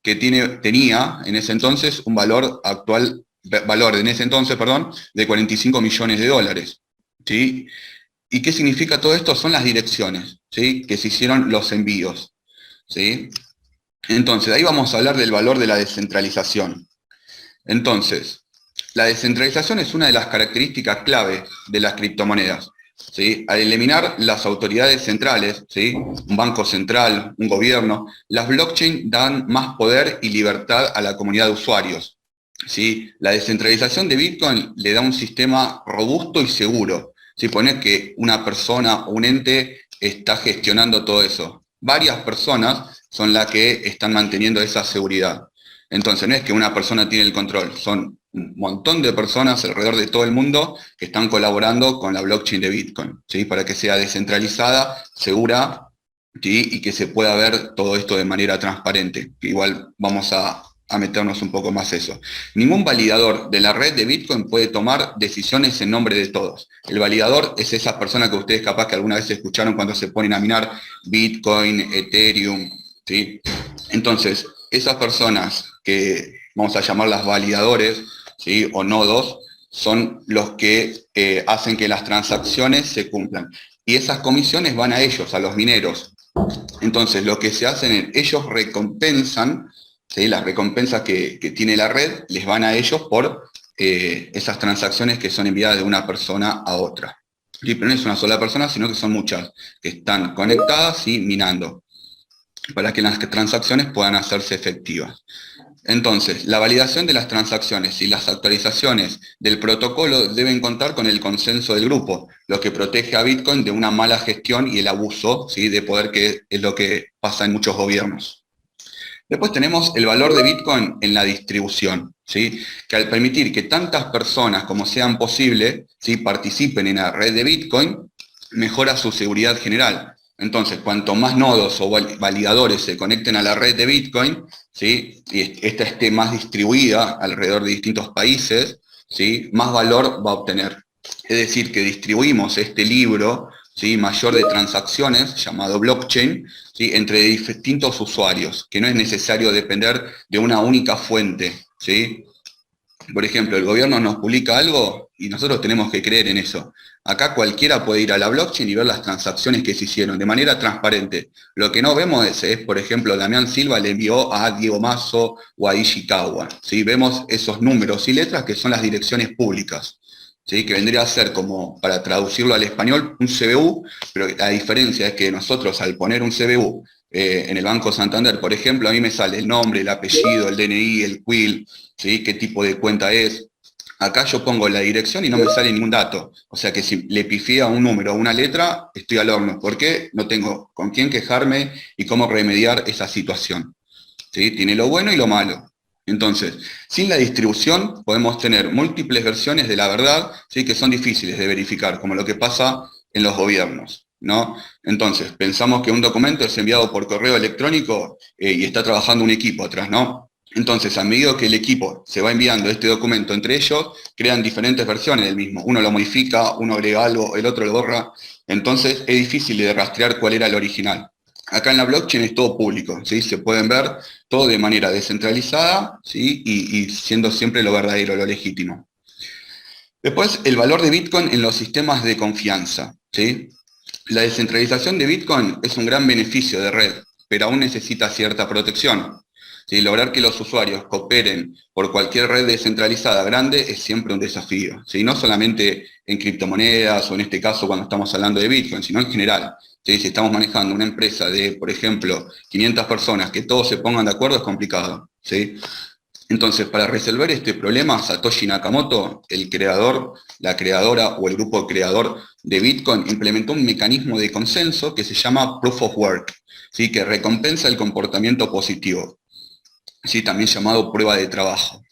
tenía en ese entonces un valor en ese entonces, perdón, de 45 millones de dólares. ¿Sí? ¿Y qué significa todo esto? Son las direcciones, ¿sí? Que se hicieron los envíos. ¿Sí? Entonces, ahí vamos a hablar del valor de la descentralización. Entonces, la descentralización es una de las características clave de las criptomonedas. ¿Sí? Al eliminar las autoridades centrales, ¿sí? Un banco central, un gobierno, las blockchain dan más poder y libertad a la comunidad de usuarios. ¿Sí? La descentralización de Bitcoin le da un sistema robusto y seguro. Si pones que una persona o un ente está gestionando todo eso, varias personas son las que están manteniendo esa seguridad. Entonces no es que una persona tiene el control, son un montón de personas alrededor de todo el mundo que están colaborando con la blockchain de Bitcoin, ¿sí? Para que sea descentralizada, segura, ¿sí? Y que se pueda ver todo esto de manera transparente. Igual vamos a meternos un poco más eso. Ningún validador de la red de Bitcoin puede tomar decisiones en nombre de todos. El validador es esa persona que ustedes capaz que alguna vez escucharon cuando se ponen a minar Bitcoin, Ethereum, ¿sí? Entonces, esas personas que vamos a llamarlas validadores, ¿sí? O nodos, son los que hacen que las transacciones se cumplan. Y esas comisiones van a ellos, a los mineros. Entonces, lo que se hacen es, ellos recompensan, ¿sí? Las recompensas que tiene la red les van a ellos por esas transacciones que son enviadas de una persona a otra. ¿Sí? Pero no es una sola persona, sino que son muchas que están conectadas y minando para que las transacciones puedan hacerse efectivas. Entonces, la validación de las transacciones y las actualizaciones del protocolo deben contar con el consenso del grupo, lo que protege a Bitcoin de una mala gestión y el abuso, ¿sí? De poder, que es lo que pasa en muchos gobiernos. Después tenemos el valor de Bitcoin en la distribución, ¿sí? Que al permitir que tantas personas como sean posible, ¿sí? Participen en la red de Bitcoin, mejora su seguridad general. Entonces, cuanto más nodos o validadores se conecten a la red de Bitcoin, ¿sí? Y esta esté más distribuida alrededor de distintos países, ¿sí? Más valor va a obtener. Es decir, que distribuimos este libro, ¿sí? Mayor de transacciones, llamado blockchain, ¿sí? Entre distintos usuarios, que no es necesario depender de una única fuente, ¿sí? Por ejemplo, el gobierno nos publica algo y nosotros tenemos que creer en eso. Acá cualquiera puede ir a la blockchain y ver las transacciones que se hicieron de manera transparente. Lo que no vemos es por ejemplo, Damián Silva le envió a Diego Mazo o a Ishikawa. ¿Sí? Vemos esos números y letras que son las direcciones públicas. ¿Sí? Que vendría a ser como, para traducirlo al español, un CBU, pero la diferencia es que nosotros al poner un CBU en el Banco Santander, por ejemplo, a mí me sale el nombre, el apellido, el DNI, el CUIL, ¿sí? Qué tipo de cuenta es. Acá yo pongo la dirección y no me sale ningún dato. O sea que si le pifié a un número o una letra, estoy al horno. ¿Por qué? No tengo con quién quejarme y cómo remediar esa situación. ¿Sí? Tiene lo bueno y lo malo. Entonces, sin la distribución podemos tener múltiples versiones de la verdad, ¿sí? Que son difíciles de verificar, como lo que pasa en los gobiernos, ¿no? Entonces, pensamos que un documento es enviado por correo electrónico y está trabajando un equipo atrás, ¿no? Entonces, a medida que el equipo se va enviando este documento entre ellos, crean diferentes versiones del mismo. Uno lo modifica, uno agrega algo, el otro lo borra. Entonces, es difícil de rastrear cuál era el original. Acá en la blockchain es todo público, ¿sí? Se pueden ver todo de manera descentralizada, ¿sí? Y siendo siempre lo verdadero, lo legítimo. Después, el valor de Bitcoin en los sistemas de confianza, ¿sí? La descentralización de Bitcoin es un gran beneficio de red, pero aún necesita cierta protección. ¿Sí? Lograr que los usuarios cooperen por cualquier red descentralizada grande es siempre un desafío. ¿Sí? No solamente en criptomonedas o en este caso cuando estamos hablando de Bitcoin, sino en general. ¿Sí? Si estamos manejando una empresa de, por ejemplo, 500 personas, que todos se pongan de acuerdo es complicado. ¿Sí? Entonces, para resolver este problema, Satoshi Nakamoto, el creador, la creadora o el grupo creador de Bitcoin, implementó un mecanismo de consenso que se llama Proof of Work, ¿sí? Que recompensa el comportamiento positivo, ¿sí? También llamado prueba de trabajo.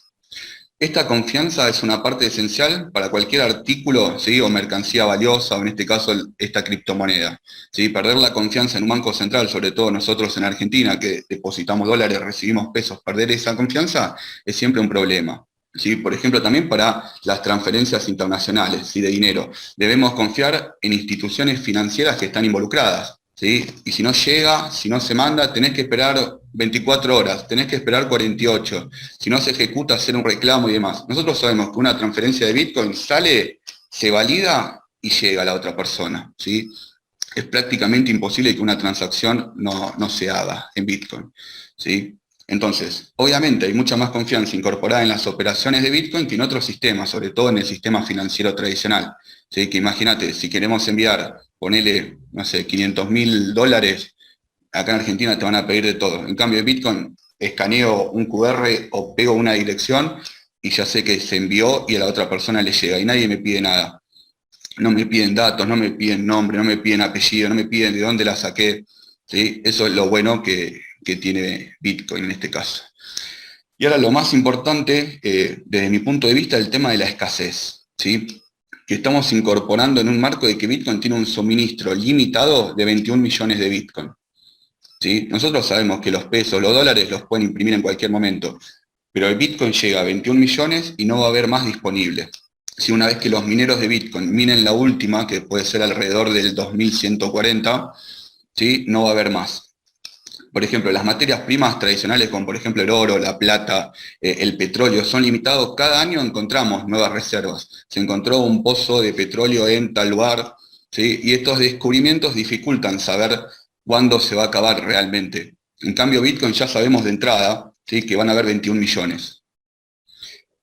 Esta confianza es una parte esencial para cualquier artículo, ¿sí? O mercancía valiosa, o en este caso esta criptomoneda. ¿Sí? Perder la confianza en un banco central, sobre todo nosotros en Argentina, que depositamos dólares, recibimos pesos, perder esa confianza es siempre un problema. ¿Sí? Por ejemplo, también para las transferencias internacionales, ¿sí? De dinero. Debemos confiar en instituciones financieras que están involucradas. ¿Sí? Y si no llega, si no se manda, tenés que esperar 24 horas, tenés que esperar 48. Si no se ejecuta, hacer un reclamo y demás. Nosotros sabemos que una transferencia de Bitcoin sale, se valida y llega a la otra persona, ¿sí? Es prácticamente imposible que una transacción no se haga en Bitcoin, ¿sí? Entonces, obviamente hay mucha más confianza incorporada en las operaciones de Bitcoin que en otros sistemas, sobre todo en el sistema financiero tradicional, ¿sí? Que imagínate, si queremos enviar, ponele, no sé, $500.000, acá en Argentina te van a pedir de todo. En cambio, en Bitcoin, escaneo un QR o pego una dirección y ya sé que se envió y a la otra persona le llega y nadie me pide nada. No me piden datos, no me piden nombre, no me piden apellido, no me piden de dónde la saqué, ¿sí? Eso es lo bueno que tiene Bitcoin en este caso. Y ahora lo más importante, desde mi punto de vista, el tema de la escasez, ¿sí? Que estamos incorporando en un marco de que Bitcoin tiene un suministro limitado de 21 millones de Bitcoin, ¿sí? Nosotros sabemos que los pesos, los dólares los pueden imprimir en cualquier momento, pero el Bitcoin llega a 21 millones y no va a haber más disponible. Si una vez que los mineros de Bitcoin minen la última, que puede ser alrededor del 2140, ¿sí? No va a haber más. Por ejemplo, las materias primas tradicionales, como por ejemplo el oro, la plata, el petróleo, son limitados. Cada año encontramos nuevas reservas. Se encontró un pozo de petróleo en tal lugar, ¿sí? Y estos descubrimientos dificultan saber cuándo se va a acabar realmente. En cambio, Bitcoin ya sabemos de entrada, ¿sí? Que van a haber 21 millones.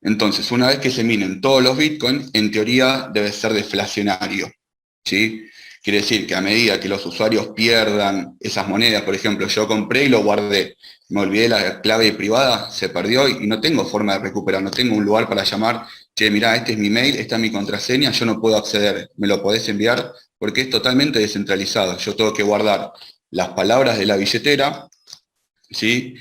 Entonces, una vez que se minen todos los Bitcoin, en teoría debe ser deflacionario, ¿sí? Quiere decir que a medida que los usuarios pierdan esas monedas, por ejemplo, yo compré y lo guardé, me olvidé la clave privada, se perdió y no tengo forma de recuperar, no tengo un lugar para llamar, che, mirá, este es mi mail, esta es mi contraseña, yo no puedo acceder, me lo podés enviar, porque es totalmente descentralizado. Yo tengo que guardar las palabras de la billetera, ¿sí?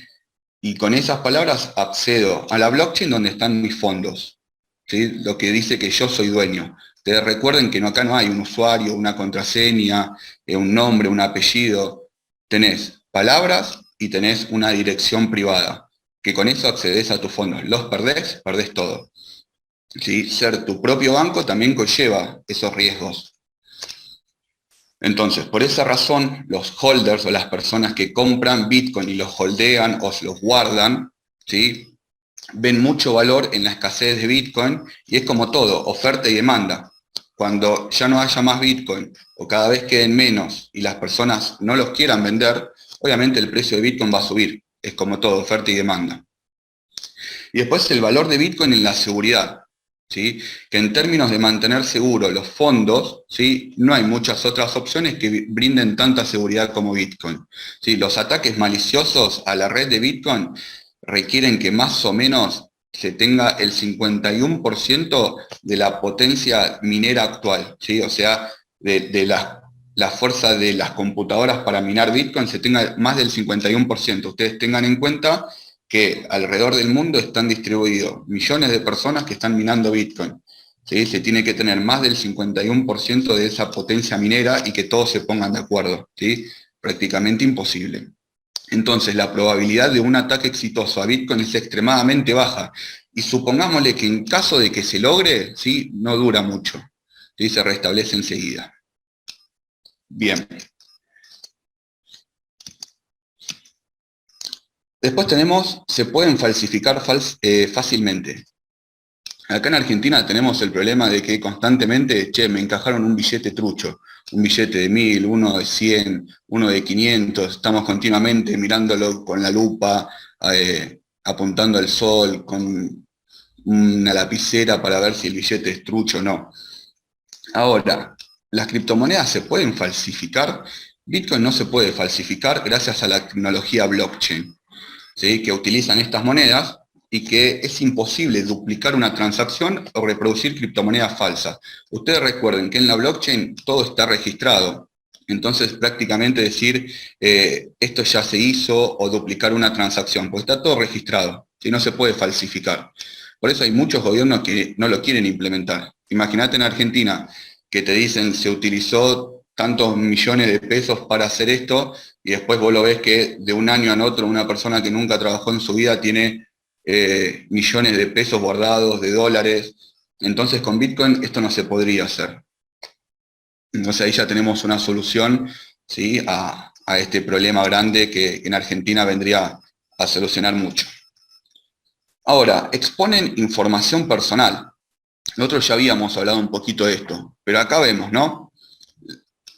Y con esas palabras accedo a la blockchain donde están mis fondos, ¿sí? Lo que dice que yo soy dueño. Ustedes recuerden que acá no hay un usuario, una contraseña, un nombre, un apellido. Tenés palabras y tenés una dirección privada, que con eso accedes a tus fondos. Los perdés, perdés todo, ¿sí? Ser tu propio banco también conlleva esos riesgos. Entonces, por esa razón, los holders o las personas que compran Bitcoin y los holdean o los guardan, ¿sí? Ven mucho valor en la escasez de Bitcoin y es como todo, oferta y demanda. Cuando ya no haya más Bitcoin o cada vez queden menos y las personas no los quieran vender, obviamente el precio de Bitcoin va a subir. Es como todo, oferta y demanda. Y después el valor de Bitcoin en la seguridad, ¿sí? Que en términos de mantener seguros los fondos, ¿sí? No hay muchas otras opciones que brinden tanta seguridad como Bitcoin, ¿sí? Los ataques maliciosos a la red de Bitcoin requieren que más o menos se tenga el 51% de la potencia minera actual, ¿sí? O sea, de la fuerza de las computadoras para minar Bitcoin se tenga más del 51%. Ustedes tengan en cuenta que alrededor del mundo están distribuidos millones de personas que están minando Bitcoin, ¿sí? Se tiene que tener más del 51% de esa potencia minera y que todos se pongan de acuerdo, ¿sí? Prácticamente imposible. Entonces, la probabilidad de un ataque exitoso a Bitcoin es extremadamente baja. Y supongámosle que en caso de que se logre, ¿sí? No dura mucho, ¿sí? Se restablece enseguida. Bien. Después tenemos, se pueden falsificar fácilmente. Acá en Argentina tenemos el problema de que constantemente, che, me encajaron un billete trucho, un billete de 1000, uno de 100, uno de 500, estamos continuamente mirándolo con la lupa, apuntando al sol, con una lapicera para ver si el billete es trucho o no. Ahora, ¿las criptomonedas se pueden falsificar? Bitcoin no se puede falsificar gracias a la tecnología blockchain, ¿sí? Que utilizan estas monedas y que es imposible duplicar una transacción o reproducir criptomonedas falsas. Ustedes recuerden que en la blockchain todo está registrado. Entonces, prácticamente decir esto ya se hizo o duplicar una transacción, porque está todo registrado, que no se puede falsificar. Por eso hay muchos gobiernos que no lo quieren implementar. Imagínate en Argentina que te dicen se utilizó tantos millones de pesos para hacer esto y después vos lo ves que de un año a otro una persona que nunca trabajó en su vida tiene millones de pesos guardados, de dólares. Entonces con Bitcoin esto no se podría hacer. Entonces ahí ya tenemos una solución, ¿sí? a este problema grande que en Argentina vendría a solucionar mucho. Ahora, exponen información personal. Nosotros ya habíamos hablado un poquito de esto, pero acá vemos, ¿no?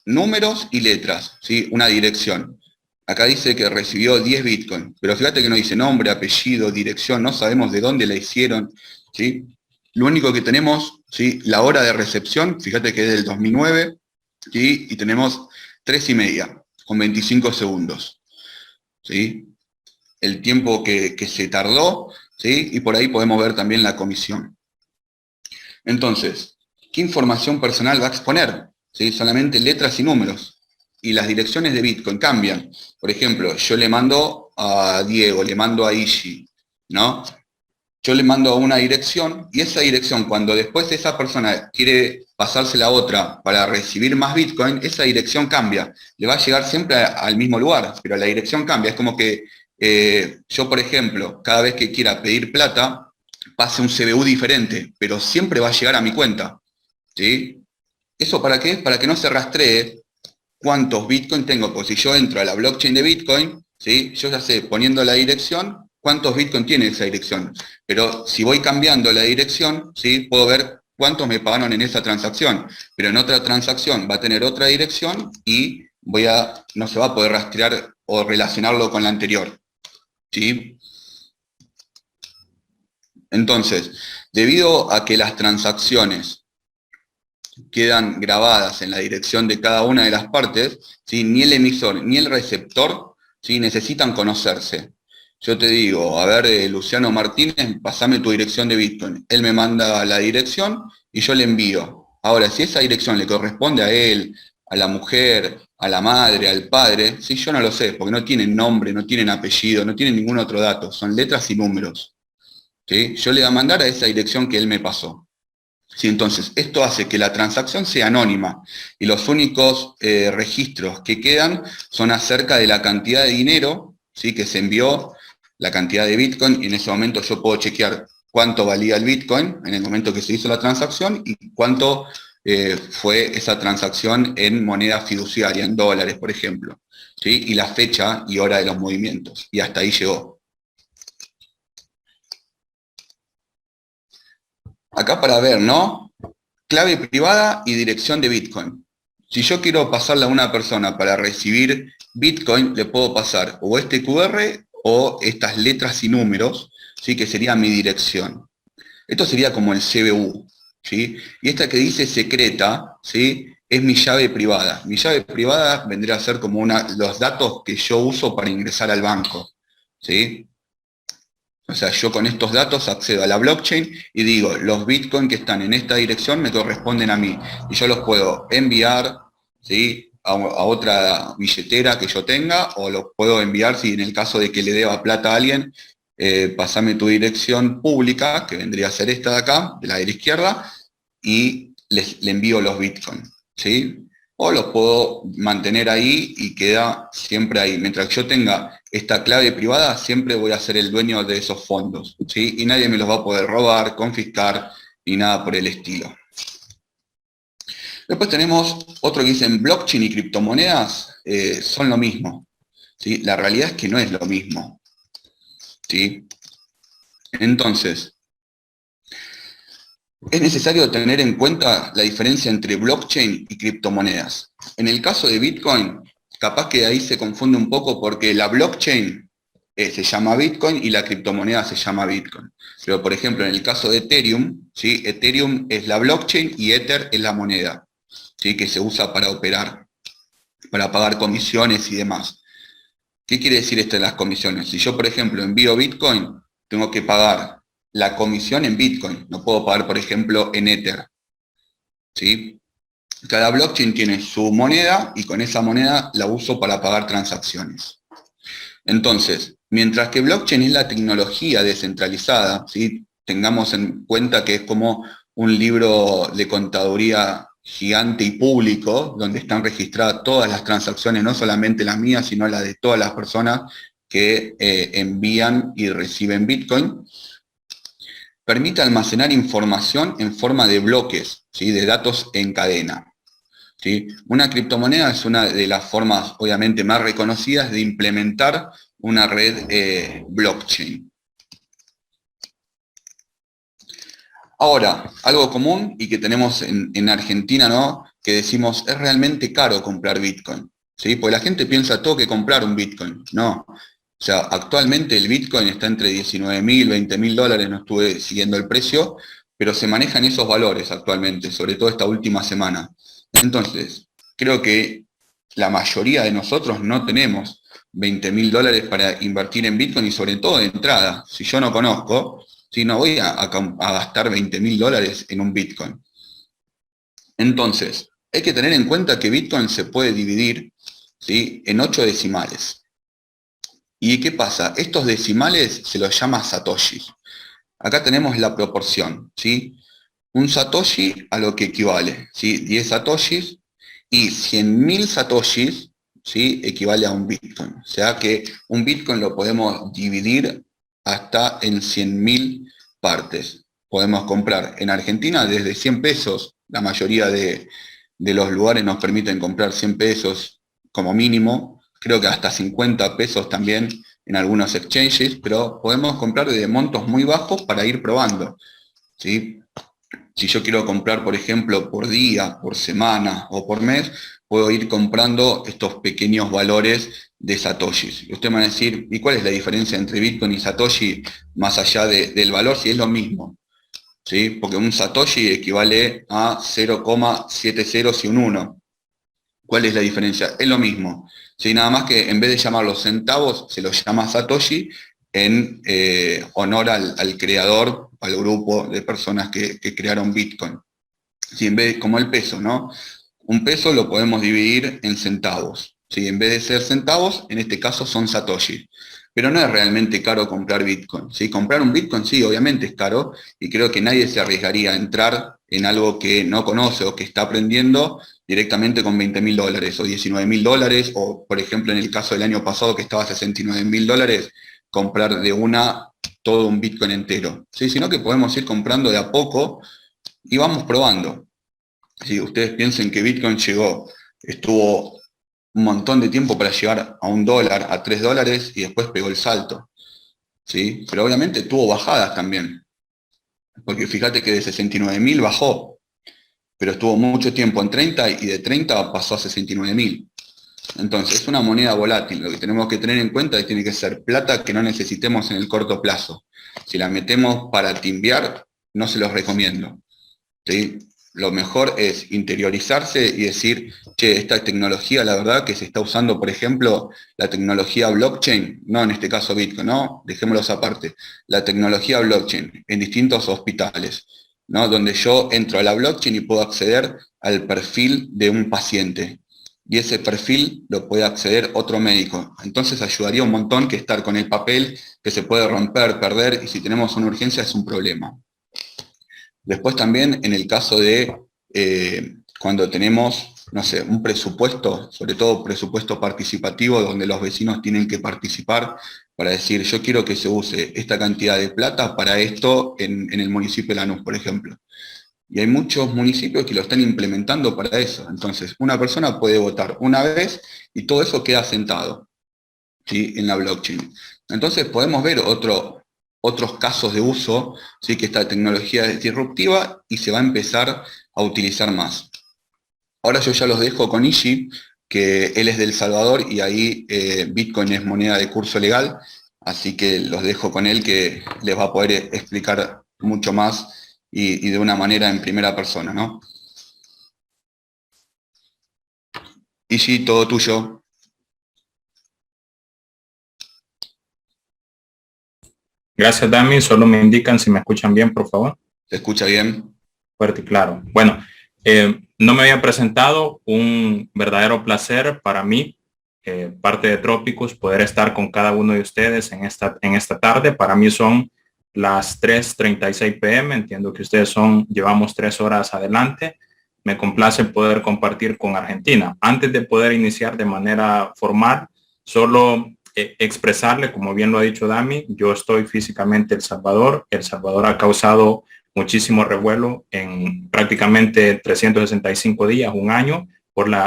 Números y letras, ¿sí? Una dirección. Acá dice que recibió 10 Bitcoin, pero fíjate que no dice nombre, apellido, dirección, no sabemos de dónde la hicieron, ¿sí? Lo único que tenemos, ¿sí? La hora de recepción, fíjate que es del 2009, ¿sí? Y tenemos 3:30, con 25 segundos, ¿sí? El tiempo que se tardó, ¿sí? Y por ahí podemos ver también la comisión. Entonces, ¿qué información personal va a exponer? ¿Sí? Solamente letras y números. Y las direcciones de Bitcoin cambian. Por ejemplo, yo le mando a Diego, le mando a Ishi, ¿no? Yo le mando a una dirección y esa dirección, cuando después esa persona quiere pasársela a otra para recibir más Bitcoin, esa dirección cambia. Le va a llegar siempre al mismo lugar, pero la dirección cambia. Es como que yo, por ejemplo, cada vez que quiera pedir plata, pase un CBU diferente, pero siempre va a llegar a mi cuenta, ¿sí? ¿Eso para qué? Para que no se rastree cuántos Bitcoin tengo, porque si yo entro a la blockchain de Bitcoin, ¿sí? Yo ya sé, poniendo la dirección, cuántos Bitcoin tiene esa dirección. Pero si voy cambiando la dirección, ¿sí? Puedo ver cuántos me pagaron en esa transacción. Pero en otra transacción va a tener otra dirección y no se va a poder rastrear o relacionarlo con la anterior, ¿sí? Entonces, debido a que las transacciones quedan grabadas en la dirección de cada una de las partes, ¿sí? Ni el emisor ni el receptor, ¿sí? Necesitan conocerse. Yo te digo, a ver, Luciano Martínez, pasame tu dirección de Bitcoin. Él me manda la dirección y yo le envío. Ahora, si esa dirección le corresponde a él, a la mujer, a la madre, al padre, sí, yo no lo sé, porque no tienen nombre, no tienen apellido, no tienen ningún otro dato, son letras y números, ¿sí? Yo le voy a mandar a esa dirección que él me pasó. Sí, entonces, esto hace que la transacción sea anónima y los únicos registros que quedan son acerca de la cantidad de dinero, ¿sí? Que se envió, la cantidad de Bitcoin, y en ese momento yo puedo chequear cuánto valía el Bitcoin en el momento que se hizo la transacción y cuánto fue esa transacción en moneda fiduciaria, en dólares, por ejemplo, ¿sí? Y la fecha y hora de los movimientos. Y hasta ahí llegó. Acá para ver, ¿no? Clave privada y dirección de Bitcoin. Si yo quiero pasarle a una persona para recibir Bitcoin, le puedo pasar o este QR o estas letras y números, ¿sí? Que sería mi dirección. Esto sería como el CBU, ¿sí? Y esta que dice secreta, ¿sí? Es mi llave privada. Mi llave privada vendría a ser como los datos que yo uso para ingresar al banco, ¿sí? O sea, yo con estos datos accedo a la blockchain y digo, los Bitcoin que están en esta dirección me corresponden a mí. Y yo los puedo enviar, ¿sí? A otra billetera que yo tenga, o los puedo enviar, si en el caso de que le deba plata a alguien, pasame tu dirección pública, que vendría a ser esta de acá, de la izquierda, y le envío los Bitcoin, ¿sí? O los puedo mantener ahí y queda siempre ahí. Mientras yo tenga esta clave privada, siempre voy a ser el dueño de esos fondos, ¿sí? Y nadie me los va a poder robar, confiscar, ni nada por el estilo. Después tenemos otro que dicen blockchain y criptomonedas son lo mismo, ¿sí? La realidad es que no es lo mismo, ¿sí? Entonces, es necesario tener en cuenta la diferencia entre blockchain y criptomonedas. En el caso de Bitcoin, capaz que ahí se confunde un poco porque la blockchain se llama Bitcoin y la criptomoneda se llama Bitcoin. Pero, por ejemplo, en el caso de Ethereum, ¿sí? Ethereum es la blockchain y Ether es la moneda, ¿sí? Que se usa para operar, para pagar comisiones y demás. ¿Qué quiere decir esto de las comisiones? Si yo, por ejemplo, envío Bitcoin, tengo que pagar la comisión en Bitcoin. No puedo pagar, por ejemplo, en Ether, ¿sí? Cada blockchain tiene su moneda y con esa moneda la uso para pagar transacciones. Entonces, mientras que blockchain es la tecnología descentralizada, ¿sí? Tengamos en cuenta que es como un libro de contaduría gigante y público, donde están registradas todas las transacciones, no solamente las mías, sino las de todas las personas que envían y reciben Bitcoin, permite almacenar información en forma de bloques, ¿sí? De datos en cadena. ¿sí? Una criptomoneda es una de las formas, obviamente, más reconocidas de implementar una red blockchain. Ahora, algo común y que tenemos en Argentina, ¿no? Que decimos, es realmente caro comprar Bitcoin, ¿sí? Porque la gente piensa, tengo que comprar un Bitcoin. No. O sea, actualmente el Bitcoin está entre 19.000, 20.000 dólares, no estuve siguiendo el precio, pero se manejan esos valores actualmente, sobre todo esta última semana. Entonces, creo que la mayoría de nosotros no tenemos 20.000 dólares para invertir en Bitcoin y sobre todo de entrada. Si yo no conozco, si no voy a gastar 20.000 dólares en un Bitcoin. Entonces, hay que tener en cuenta que Bitcoin se puede dividir, ¿sí?, en 8 decimales. ¿Y qué pasa? Estos decimales se los llama Satoshi. Acá tenemos la proporción, ¿sí? Un Satoshi a lo que equivale, ¿sí? 10 Satoshis y 100.000 Satoshis, ¿sí?, equivale a un Bitcoin. O sea que un Bitcoin lo podemos dividir hasta en 100.000 partes. Podemos comprar en Argentina desde 100 pesos, la mayoría de los lugares nos permiten comprar 100 pesos como mínimo, creo que hasta 50 pesos también en algunos exchanges, pero podemos comprar de montos muy bajos para ir probando, ¿sí? Si yo quiero comprar, por ejemplo, por día, por semana o por mes, puedo ir comprando estos pequeños valores de Satoshis. Y usted me va a decir, ¿y cuál es la diferencia entre Bitcoin y Satoshi más allá del valor? Si es lo mismo, ¿sí? Porque un Satoshi equivale a 0,70 y un 1. ¿Cuál es la diferencia? Es lo mismo. ¿Sí? Nada más que en vez de llamarlos centavos, se los llama Satoshi en honor al creador, al grupo de personas que crearon Bitcoin. ¿Sí? En vez, como el peso, ¿no? Un peso lo podemos dividir en centavos. ¿Sí? En vez de ser centavos, en este caso son Satoshi. Pero no es realmente caro comprar Bitcoin, ¿sí? Comprar un Bitcoin, sí, obviamente es caro, y creo que nadie se arriesgaría a entrar en algo que no conoce o que está aprendiendo directamente con 20.000 dólares o 19.000 dólares, o por ejemplo en el caso del año pasado que estaba a 69.000 dólares, comprar de una todo un Bitcoin entero, ¿sí? Sino que podemos ir comprando de a poco y vamos probando. Si ustedes piensen que Bitcoin estuvo un montón de tiempo para llegar a $1, a $3 y después pegó el salto, ¿sí? Pero obviamente tuvo bajadas también, porque fíjate que de 69.000 bajó, pero estuvo mucho tiempo en 30 y de 30 pasó a 69.000. Entonces es una moneda volátil, lo que tenemos que tener en cuenta es que tiene que ser plata que no necesitemos en el corto plazo. Si la metemos para timbiar, no se los recomiendo, ¿sí? Lo mejor es interiorizarse y decir, che, esta tecnología, la verdad que se está usando, por ejemplo, la tecnología blockchain, no en este caso Bitcoin, no, dejémoslos aparte, la tecnología blockchain en distintos hospitales, ¿no? Donde yo entro a la blockchain y puedo acceder al perfil de un paciente. Y ese perfil lo puede acceder otro médico. Entonces ayudaría un montón que estar con el papel que se puede romper, perder, y si tenemos una urgencia es un problema. Después también en el caso de cuando tenemos, no sé, un presupuesto, sobre todo presupuesto participativo, donde los vecinos tienen que participar para decir, yo quiero que se use esta cantidad de plata para esto en el municipio de Lanús, por ejemplo. Y hay muchos municipios que lo están implementando para eso. Entonces, una persona puede votar una vez y todo eso queda sentado, ¿sí?, en la blockchain. Entonces podemos ver otros casos de uso, ¿sí?, que esta tecnología es disruptiva y se va a empezar a utilizar más. Ahora yo ya los dejo con Ishi, que él es de El Salvador y ahí Bitcoin es moneda de curso legal, así que los dejo con él que les va a poder explicar mucho más y de una manera en primera persona, ¿no? Ishi, todo tuyo. Gracias, Dami. Solo me indican si me escuchan bien, por favor. ¿Se escucha bien? Fuerte y claro. Bueno, no me había presentado. Un verdadero placer para mí, parte de Trópicos, poder estar con cada uno de ustedes en esta tarde. Para mí son las 3:36 p.m. Entiendo que ustedes llevamos 3 horas adelante. Me complace poder compartir con Argentina. Antes de poder iniciar de manera formal, solo expresarle, como bien lo ha dicho Dami, yo estoy físicamente en El Salvador. El Salvador ha causado muchísimo revuelo en prácticamente 365 días, un año,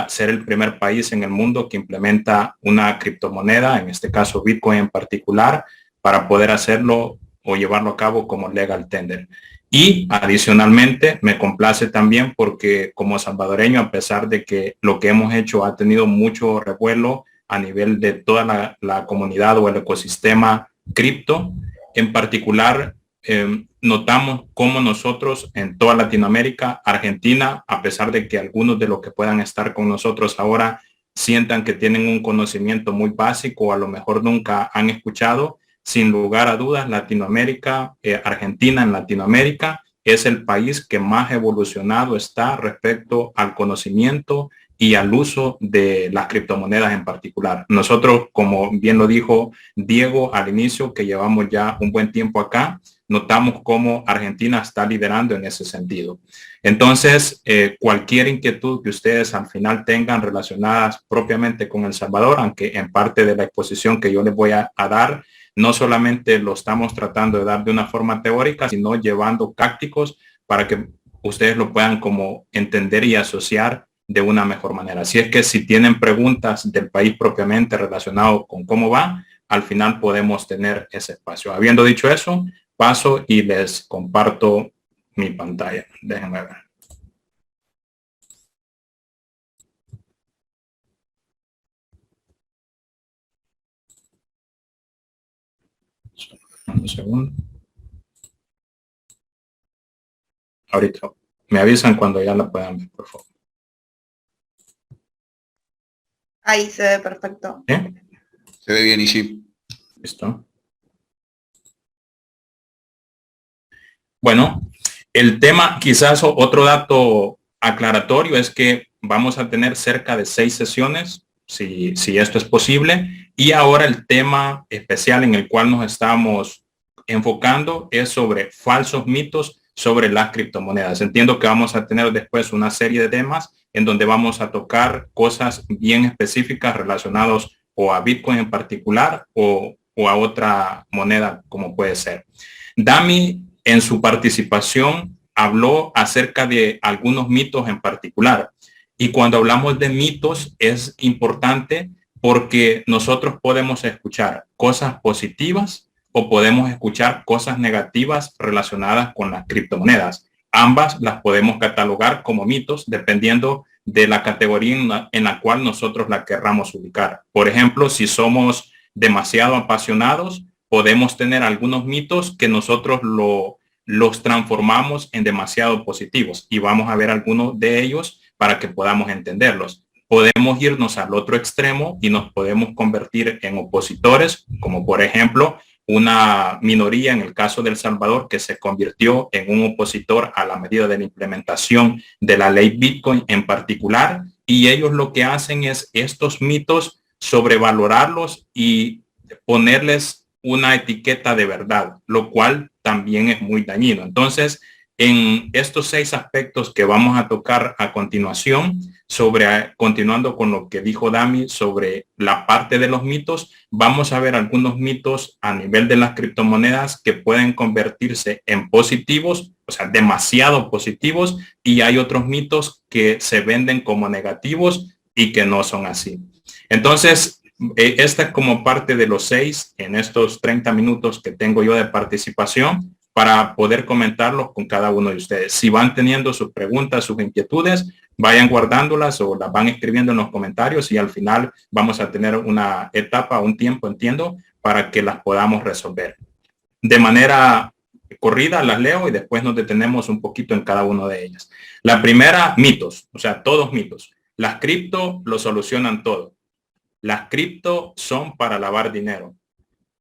ser el primer país en el mundo que implementa una criptomoneda, en este caso Bitcoin en particular, para poder hacerlo o llevarlo a cabo como legal tender. Y adicionalmente me complace también porque como salvadoreño, a pesar de que lo que hemos hecho ha tenido mucho revuelo a nivel de toda la comunidad o el ecosistema cripto, en particular notamos cómo nosotros en toda Latinoamérica, Argentina, a pesar de que algunos de los que puedan estar con nosotros ahora sientan que tienen un conocimiento muy básico o a lo mejor nunca han escuchado, sin lugar a dudas, Latinoamérica, Argentina en Latinoamérica es el país que más evolucionado está respecto al conocimiento y al uso de las criptomonedas en particular. Nosotros, como bien lo dijo Diego al inicio, que llevamos ya un buen tiempo acá, notamos cómo Argentina está liderando en ese sentido. Entonces, cualquier inquietud que ustedes al final tengan relacionadas propiamente con El Salvador, aunque en parte de la exposición que yo les voy a dar, no solamente lo estamos tratando de dar de una forma teórica, sino llevando prácticos para que ustedes lo puedan como entender y asociar de una mejor manera. Así es que si tienen preguntas del país propiamente relacionado con cómo va, al final podemos tener ese espacio. Habiendo dicho eso, paso y les comparto mi pantalla. Déjenme ver. Un segundo. Ahorita me avisan cuando ya la puedan ver, por favor. Ahí se ve perfecto. ¿Eh? Se ve bien, Ishi. Listo. Bueno, el tema, quizás otro dato aclaratorio es que vamos a tener cerca de 6 sesiones, si esto es posible, y ahora el tema especial en el cual nos estamos enfocando es sobre falsos mitos sobre las criptomonedas. Entiendo que vamos a tener después una serie de temas en donde vamos a tocar cosas bien específicas relacionadas o a Bitcoin en particular o a otra moneda como puede ser. Dami en su participación habló acerca de algunos mitos en particular. Y cuando hablamos de mitos es importante porque nosotros podemos escuchar cosas positivas o podemos escuchar cosas negativas relacionadas con las criptomonedas. Ambas las podemos catalogar como mitos dependiendo de la categoría en la cual nosotros la querramos ubicar. Por ejemplo, si somos demasiado apasionados, podemos tener algunos mitos que nosotros los transformamos en demasiado positivos y vamos a ver algunos de ellos para que podamos entenderlos. Podemos irnos al otro extremo y nos podemos convertir en opositores, como por ejemplo una minoría en el caso de El Salvador que se convirtió en un opositor a la medida de la implementación de la ley Bitcoin en particular, y ellos lo que hacen es estos mitos sobrevalorarlos y ponerles una etiqueta de verdad, lo cual también es muy dañino. Entonces, en estos 6 aspectos que vamos a tocar a continuación, continuando con lo que dijo Dami sobre la parte de los mitos, vamos a ver algunos mitos a nivel de las criptomonedas que pueden convertirse en positivos, o sea, demasiado positivos, y hay otros mitos que se venden como negativos y que no son así. Entonces, esta es como parte de los 6 en estos 30 minutos que tengo yo de participación para poder comentarlos con cada uno de ustedes. Si van teniendo sus preguntas, sus inquietudes, vayan guardándolas o las van escribiendo en los comentarios y al final vamos a tener una etapa, un tiempo, entiendo, para que las podamos resolver. De manera corrida las leo y después nos detenemos un poquito en cada una de ellas. La primera, mitos, o sea, todos mitos. Las cripto lo solucionan todo. Las cripto son para lavar dinero.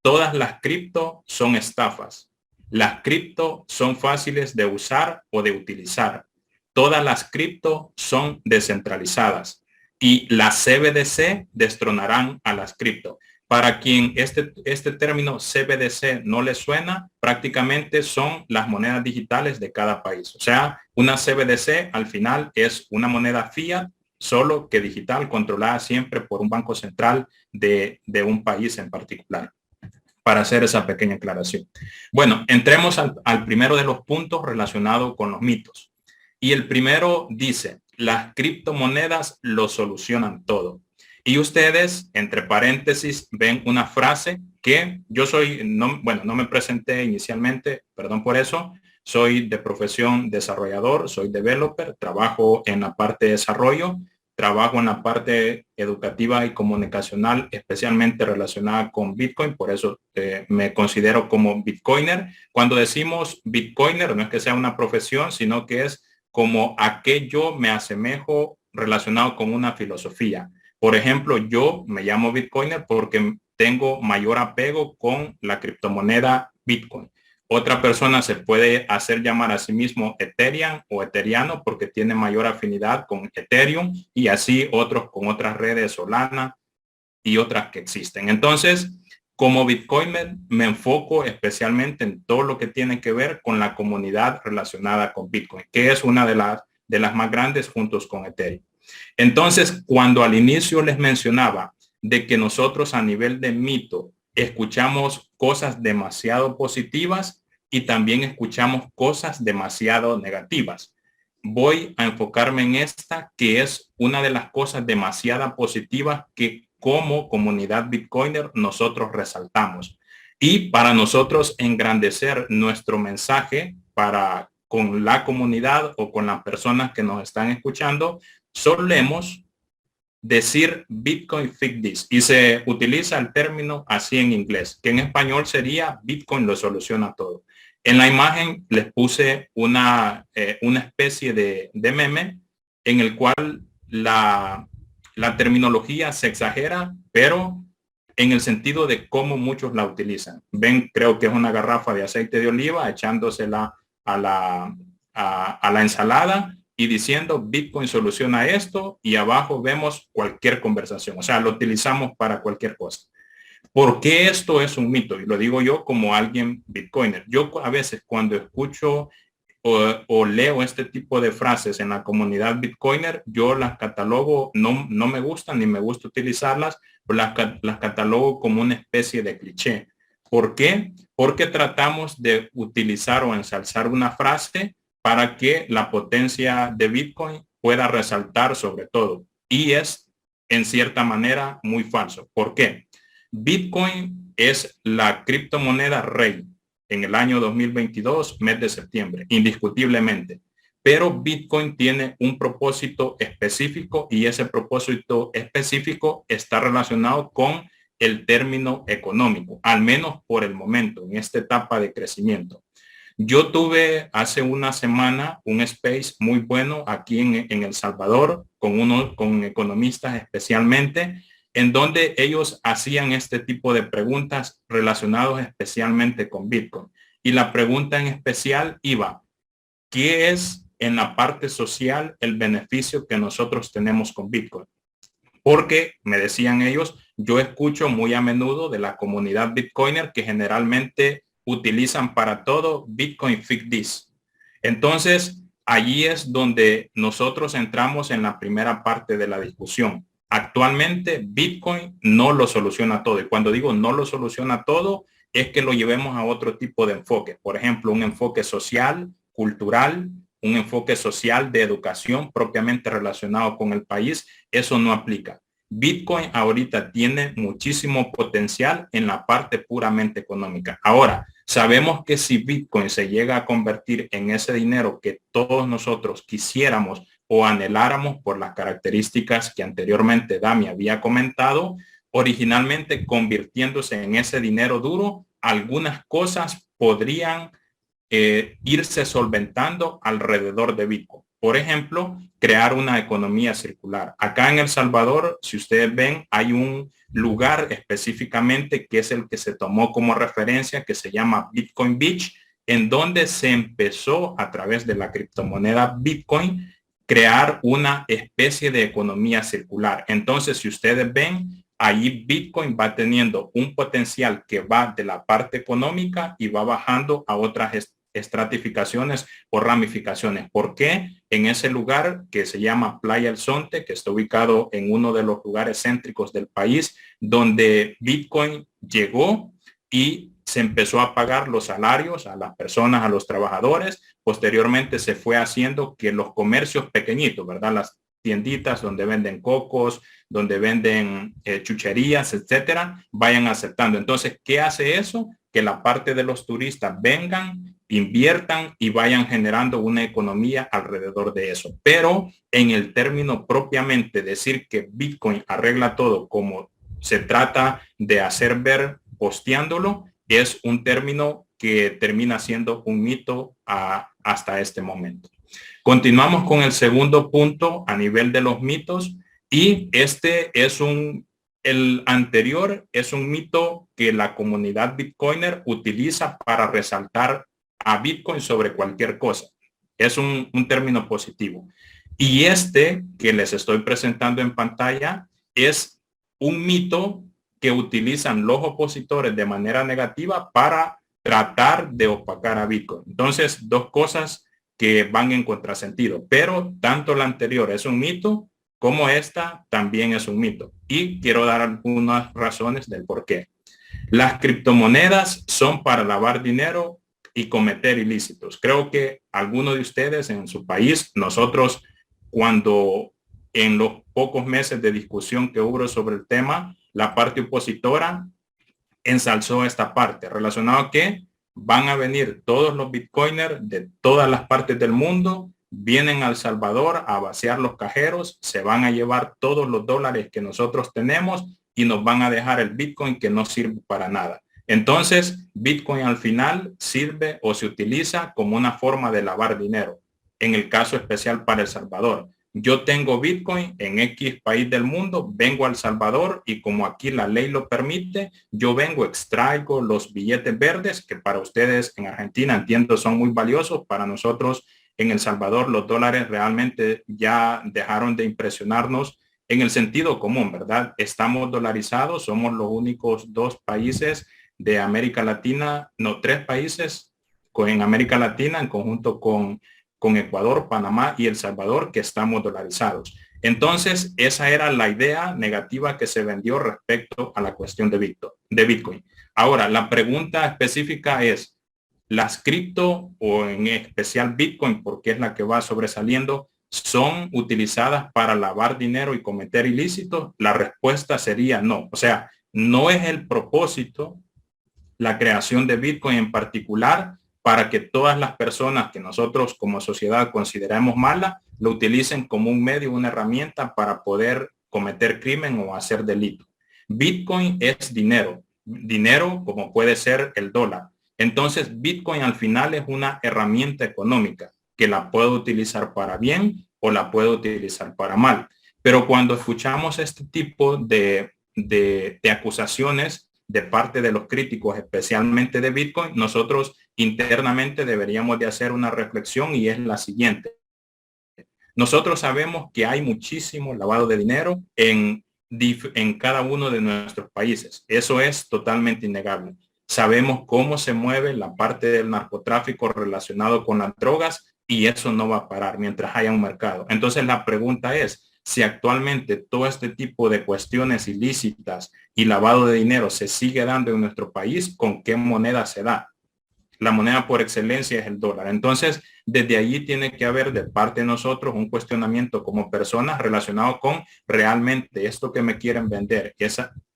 Todas las cripto son estafas. Las cripto son fáciles de usar o de utilizar. Todas las cripto son descentralizadas. Y las CBDC destronarán a las cripto. Para quien este término CBDC no le suena, prácticamente son las monedas digitales de cada país. O sea, una CBDC al final es una moneda fiat, solo que digital, controlada siempre por un banco central de un país en particular, para hacer esa pequeña aclaración. Bueno, entremos al primero de los puntos relacionados con los mitos. Y el primero dice, las criptomonedas lo solucionan todo. Y ustedes, entre paréntesis, ven una frase que yo soy, no me presenté inicialmente, perdón por eso, soy de profesión desarrollador, soy developer, trabajo en la parte de desarrollo, trabajo en la parte educativa y comunicacional, especialmente relacionada con Bitcoin, por eso me considero como Bitcoiner. Cuando decimos Bitcoiner, no es que sea una profesión, sino que es como a qué yo me asemejo relacionado con una filosofía. Por ejemplo, yo me llamo Bitcoiner porque tengo mayor apego con la criptomoneda Bitcoin. Otra persona se puede hacer llamar a sí mismo Ethereum o Ethereano porque tiene mayor afinidad con Ethereum, y así otros con otras redes, Solana y otras que existen. Entonces, como Bitcoiner me enfoco especialmente en todo lo que tiene que ver con la comunidad relacionada con Bitcoin, que es una de las más grandes juntos con Ethereum. Entonces, cuando al inicio les mencionaba de que nosotros a nivel de mito escuchamos cosas demasiado positivas y también escuchamos cosas demasiado negativas, voy a enfocarme en esta, que es una de las cosas demasiado positivas que como comunidad Bitcoiner nosotros resaltamos. Y para nosotros engrandecer nuestro mensaje para con la comunidad o con las personas que nos están escuchando, solemos decir Bitcoin fix this, y se utiliza el término así en inglés, que en español sería Bitcoin lo soluciona todo. En la imagen les puse una especie de meme en el cual la terminología se exagera, pero en el sentido de cómo muchos la utilizan. Ven, creo que es una garrafa de aceite de oliva echándosela a la ensalada y diciendo Bitcoin soluciona esto, y abajo vemos cualquier conversación. O sea, lo utilizamos para cualquier cosa. ¿Por qué esto es un mito? Y lo digo yo como alguien Bitcoiner. Yo a veces cuando escucho o leo este tipo de frases en la comunidad Bitcoiner, yo las catalogo, no me gustan ni me gusta utilizarlas, pero las catalogo como una especie de cliché. ¿Por qué? Porque tratamos de utilizar o ensalzar una frase para que la potencia de Bitcoin pueda resaltar sobre todo. Y es, en cierta manera, muy falso. ¿Por qué? Bitcoin es la criptomoneda rey en el año 2022, mes de septiembre, indiscutiblemente. Pero Bitcoin tiene un propósito específico, y ese propósito específico está relacionado con el término económico, al menos por el momento, en esta etapa de crecimiento. Yo tuve hace una semana un space muy bueno aquí en El Salvador con economistas especialmente, en donde ellos hacían este tipo de preguntas relacionados especialmente con Bitcoin. Y la pregunta en especial iba, ¿qué es en la parte social el beneficio que nosotros tenemos con Bitcoin? Porque, me decían ellos, yo escucho muy a menudo de la comunidad Bitcoiner que generalmente utilizan para todo Bitcoin fix this. Entonces, allí es donde nosotros entramos en la primera parte de la discusión. Actualmente Bitcoin no lo soluciona todo, y cuando digo no lo soluciona todo es que lo llevemos a otro tipo de enfoque. Por ejemplo, un enfoque social, cultural, un enfoque social de educación propiamente relacionado con el país. Eso no aplica. Bitcoin ahorita tiene muchísimo potencial en la parte puramente económica. Ahora, sabemos que si Bitcoin se llega a convertir en ese dinero que todos nosotros quisiéramos o anheláramos por las características que anteriormente Dami había comentado, originalmente convirtiéndose en ese dinero duro, algunas cosas podrían irse solventando alrededor de Bitcoin. Por ejemplo, crear una economía circular. Acá en El Salvador, si ustedes ven, hay un lugar específicamente que es el que se tomó como referencia, que se llama Bitcoin Beach, en donde se empezó a través de la criptomoneda Bitcoin crear una especie de economía circular. Entonces, si ustedes ven, ahí Bitcoin va teniendo un potencial que va de la parte económica y va bajando a otras estratificaciones o ramificaciones. ¿Por qué? En ese lugar que se llama Playa El Zonte, que está ubicado en uno de los lugares céntricos del país, donde Bitcoin llegó y se empezó a pagar los salarios a las personas, a los trabajadores. Posteriormente se fue haciendo que los comercios pequeñitos, ¿verdad? Las tienditas donde venden cocos, donde venden chucherías, etcétera, vayan aceptando. Entonces, ¿qué hace eso? Que la parte de los turistas vengan, inviertan y vayan generando una economía alrededor de eso. Pero en el término propiamente decir que Bitcoin arregla todo como se trata de hacer ver posteándolo, es un término que termina siendo un mito hasta este momento. Continuamos con el segundo punto a nivel de los mitos, y el anterior es un mito que la comunidad Bitcoiner utiliza para resaltar a Bitcoin sobre cualquier cosa. Es un término positivo. Y este que les estoy presentando en pantalla es un mito que utilizan los opositores de manera negativa para tratar de opacar a Bitcoin. Entonces, dos cosas que van en contrasentido, pero tanto la anterior es un mito como esta también es un mito. Y quiero dar algunas razones del por qué. Las criptomonedas son para lavar dinero y cometer ilícitos. Creo que algunos de ustedes en su país, nosotros cuando en los pocos meses de discusión que hubo sobre el tema, la parte opositora ensalzó esta parte relacionado a que van a venir todos los bitcoiners de todas las partes del mundo, vienen a El Salvador a vaciar los cajeros, se van a llevar todos los dólares que nosotros tenemos y nos van a dejar el Bitcoin que no sirve para nada. Entonces, Bitcoin al final sirve o se utiliza como una forma de lavar dinero. En el caso especial para El Salvador, yo tengo Bitcoin en X país del mundo, vengo a El Salvador y como aquí la ley lo permite, yo vengo, extraigo los billetes verdes que para ustedes en Argentina entiendo son muy valiosos. Para nosotros en El Salvador los dólares realmente ya dejaron de impresionarnos en el sentido común, ¿verdad? Estamos dolarizados, somos los únicos dos países de América Latina, no, tres países en América Latina en conjunto con Ecuador, Panamá y El Salvador que estamos dolarizados. Entonces, esa era la idea negativa que se vendió respecto a la cuestión de Bitcoin. Ahora, la pregunta específica es, ¿las cripto o en especial Bitcoin, porque es la que va sobresaliendo, son utilizadas para lavar dinero y cometer ilícitos? La respuesta sería no. O sea, no es el propósito la creación de Bitcoin en particular para que todas las personas que nosotros como sociedad consideramos malas lo utilicen como un medio, una herramienta para poder cometer crimen o hacer delito. Bitcoin es dinero, dinero como puede ser el dólar. Entonces, Bitcoin al final es una herramienta económica que la puedo utilizar para bien o la puedo utilizar para mal. Pero cuando escuchamos este tipo de acusaciones de parte de los críticos, especialmente de Bitcoin, nosotros internamente deberíamos de hacer una reflexión y es la siguiente. Nosotros sabemos que hay muchísimo lavado de dinero en cada uno de nuestros países. Eso es totalmente innegable. Sabemos cómo se mueve la parte del narcotráfico relacionado con las drogas y eso no va a parar mientras haya un mercado. Entonces la pregunta es, si actualmente todo este tipo de cuestiones ilícitas y lavado de dinero se sigue dando en nuestro país, ¿con qué moneda se da? La moneda por excelencia es el dólar. Entonces, desde allí tiene que haber de parte de nosotros un cuestionamiento como personas relacionado con realmente esto que me quieren vender,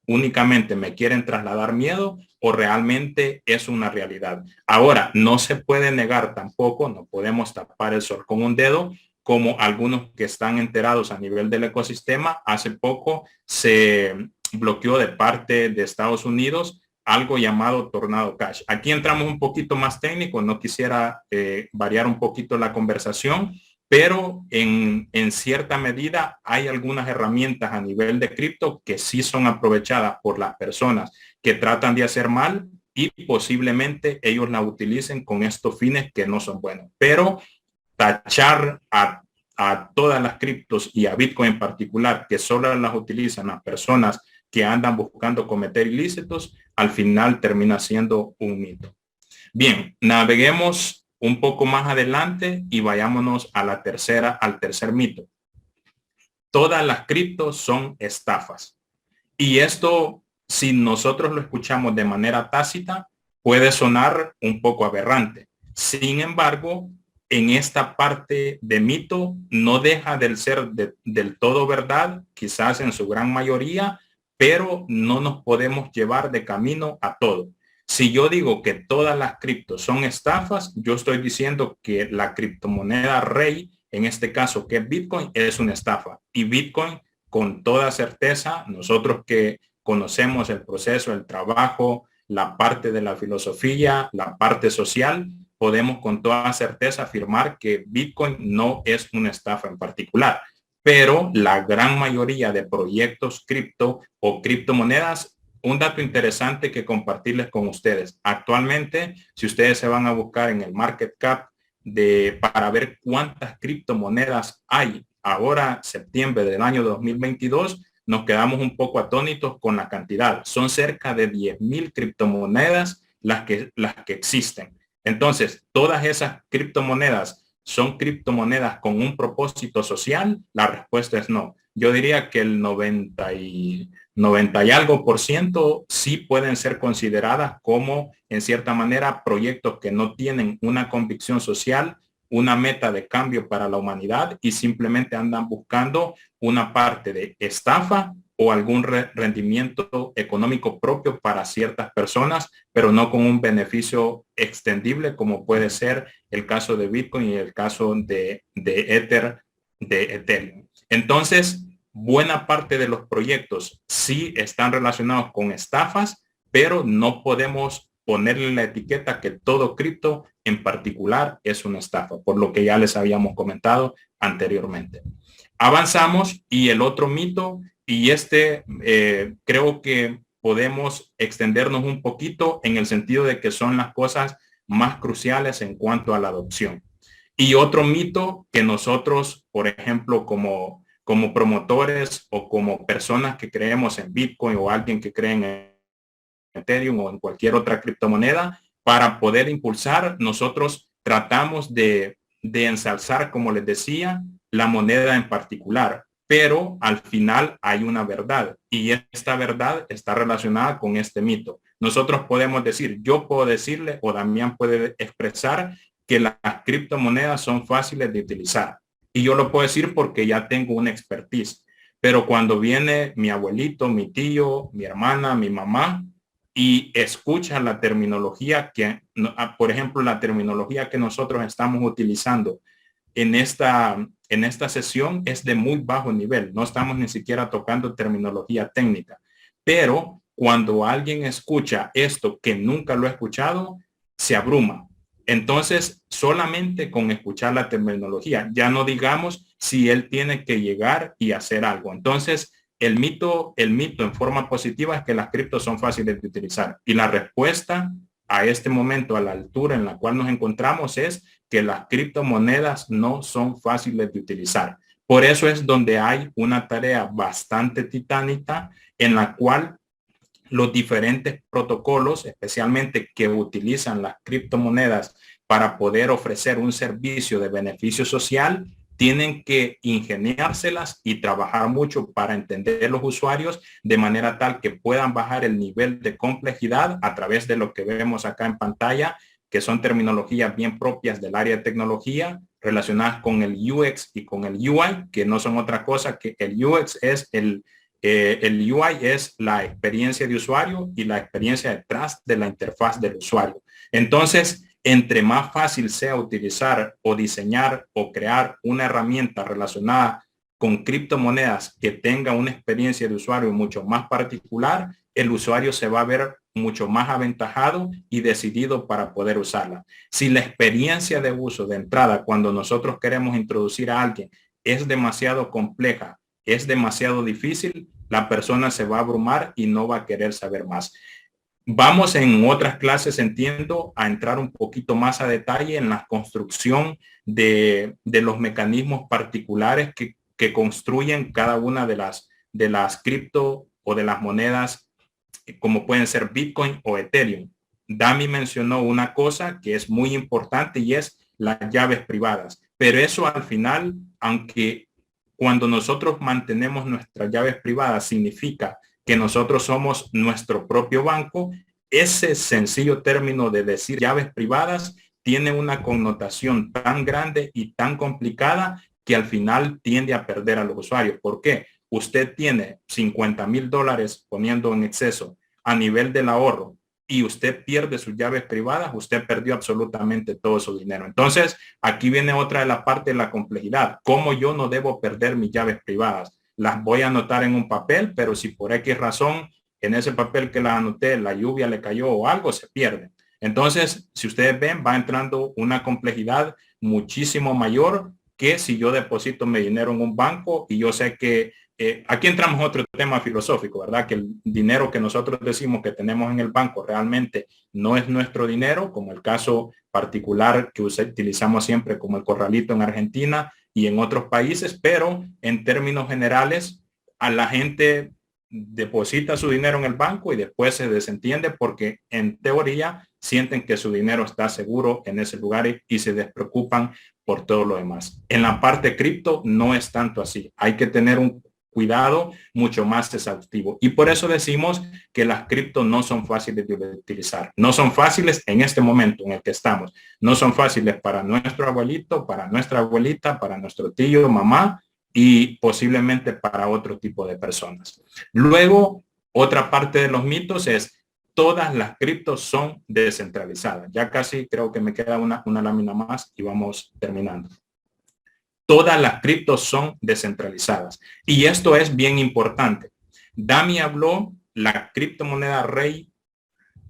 únicamente me quieren trasladar miedo o realmente es una realidad. Ahora, no se puede negar tampoco, no podemos tapar el sol con un dedo, como algunos que están enterados a nivel del ecosistema. Hace poco se bloqueó de parte de Estados Unidos algo llamado Tornado Cash. Aquí entramos un poquito más técnico, no quisiera variar un poquito la conversación, pero en cierta medida hay algunas herramientas a nivel de cripto que sí son aprovechadas por las personas que tratan de hacer mal y posiblemente ellos la utilicen con estos fines que no son buenos. Pero tachar a todas las criptos y a Bitcoin en particular, que solo las utilizan las personas que andan buscando cometer ilícitos, al final termina siendo un mito. Bien, naveguemos un poco más adelante y vayámonos a al tercer mito. Todas las criptos son estafas. Y esto, si nosotros lo escuchamos de manera tácita, puede sonar un poco aberrante. Sin embargo, en esta parte de mito no deja de ser del todo verdad, quizás en su gran mayoría, pero no nos podemos llevar de camino a todo. Si yo digo que todas las criptos son estafas, yo estoy diciendo que la criptomoneda rey, en este caso que es Bitcoin, es una estafa. Y Bitcoin, con toda certeza, nosotros que conocemos el proceso, el trabajo, la parte de la filosofía, la parte social, podemos con toda certeza afirmar que Bitcoin no es una estafa en particular, pero la gran mayoría de proyectos cripto o criptomonedas, un dato interesante que compartirles con ustedes. Actualmente, si ustedes se van a buscar en el market cap para ver cuántas criptomonedas hay ahora, septiembre del año 2022, nos quedamos un poco atónitos con la cantidad. Son cerca de 10,000 criptomonedas las que existen. Entonces, todas esas criptomonedas son criptomonedas con un propósito social. La respuesta es no. Yo diría que el 90 y algo por ciento sí pueden ser consideradas como, en cierta manera, proyectos que no tienen una convicción social, una meta de cambio para la humanidad y simplemente andan buscando una parte de estafa o algún rendimiento económico propio para ciertas personas, pero no con un beneficio extendible como puede ser el caso de Bitcoin y el caso de Ethereum. Entonces, buena parte de los proyectos sí están relacionados con estafas, pero no podemos ponerle la etiqueta que todo cripto en particular es una estafa, por lo que ya les habíamos comentado anteriormente. Avanzamos y el otro mito, y creo que podemos extendernos un poquito en el sentido de que son las cosas más cruciales en cuanto a la adopción. Y otro mito que nosotros, por ejemplo, como promotores o como personas que creemos en Bitcoin o alguien que cree en Ethereum o en cualquier otra criptomoneda, para poder impulsar, nosotros tratamos de ensalzar, como les decía, la moneda en particular, pero al final hay una verdad y esta verdad está relacionada con este mito. Nosotros podemos decir, yo puedo decirle o Damián puede expresar que las criptomonedas son fáciles de utilizar y yo lo puedo decir porque ya tengo una expertise, pero cuando viene mi abuelito, mi tío, mi hermana, mi mamá, y escucha la terminología por ejemplo, la terminología que nosotros estamos utilizando en esta sesión es de muy bajo nivel. No estamos ni siquiera tocando terminología técnica. Pero cuando alguien escucha esto que nunca lo ha escuchado, se abruma. Entonces, solamente con escuchar la terminología, ya no digamos si él tiene que llegar y hacer algo. Entonces, el mito en forma positiva es que las criptos son fáciles de utilizar. Y la respuesta a este momento, a la altura en la cual nos encontramos, es que las criptomonedas no son fáciles de utilizar. Por eso es donde hay una tarea bastante titánica en la cual los diferentes protocolos, especialmente que utilizan las criptomonedas para poder ofrecer un servicio de beneficio social, tienen que ingeniárselas y trabajar mucho para entender los usuarios de manera tal que puedan bajar el nivel de complejidad a través de lo que vemos acá en pantalla, que son terminologías bien propias del área de tecnología relacionadas con el UX y con el UI, que no son otra cosa que el UX es el UI es la experiencia de usuario y la experiencia detrás de la interfaz del usuario. Entonces, entre más fácil sea utilizar o diseñar o crear una herramienta relacionada con criptomonedas que tenga una experiencia de usuario mucho más particular, el usuario se va a ver mucho más aventajado y decidido para poder usarla. Si la experiencia de uso de entrada, cuando nosotros queremos introducir a alguien, es demasiado compleja, es demasiado difícil, la persona se va a abrumar y no va a querer saber más. Vamos en otras clases, entiendo, a entrar un poquito más a detalle en la construcción de los mecanismos particulares que construyen cada una de las cripto o de las monedas, como pueden ser Bitcoin o Ethereum. Dami mencionó una cosa que es muy importante y es las llaves privadas. Pero eso al final, aunque cuando nosotros mantenemos nuestras llaves privadas significa que nosotros somos nuestro propio banco, ese sencillo término de decir llaves privadas tiene una connotación tan grande y tan complicada que al final tiende a perder a los usuarios. ¿Por qué? Usted tiene $50,000 poniendo en exceso a nivel del ahorro y usted pierde sus llaves privadas, usted perdió absolutamente todo su dinero. Entonces, aquí viene otra de la parte de la complejidad. ¿Cómo yo no debo perder mis llaves privadas? Las voy a anotar en un papel, pero si por X razón en ese papel que las anoté la lluvia le cayó o algo, se pierde. Entonces, si ustedes ven, va entrando una complejidad muchísimo mayor que si yo deposito mi dinero en un banco y yo sé que aquí entramos a otro tema filosófico, ¿verdad? Que el dinero que nosotros decimos que tenemos en el banco realmente no es nuestro dinero, como el caso particular que utilizamos siempre como el corralito en Argentina y en otros países, pero en términos generales, a la gente deposita su dinero en el banco y después se desentiende porque en teoría sienten que su dinero está seguro en ese lugar y se despreocupan por todo lo demás. En la parte cripto no es tanto así. Hay que tener un cuidado mucho más exhaustivo. Y por eso decimos que las cripto no son fáciles de utilizar. No son fáciles en este momento en el que estamos. No son fáciles para nuestro abuelito, para nuestra abuelita, para nuestro tío, mamá y posiblemente para otro tipo de personas. Luego, otra parte de los mitos es todas las criptos son descentralizadas. Ya casi creo que me queda una lámina más y vamos terminando. Todas las criptos son descentralizadas. Y esto es bien importante. Dami habló, la criptomoneda rey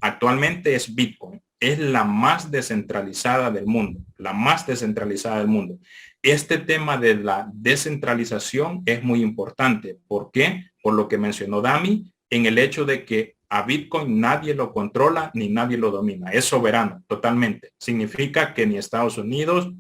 actualmente es Bitcoin. Es la más descentralizada del mundo, la más descentralizada del mundo. Este tema de la descentralización es muy importante. ¿Por qué? Por lo que mencionó Dami, en el hecho de que a Bitcoin nadie lo controla ni nadie lo domina. Es soberano totalmente. Significa que ni Estados Unidos,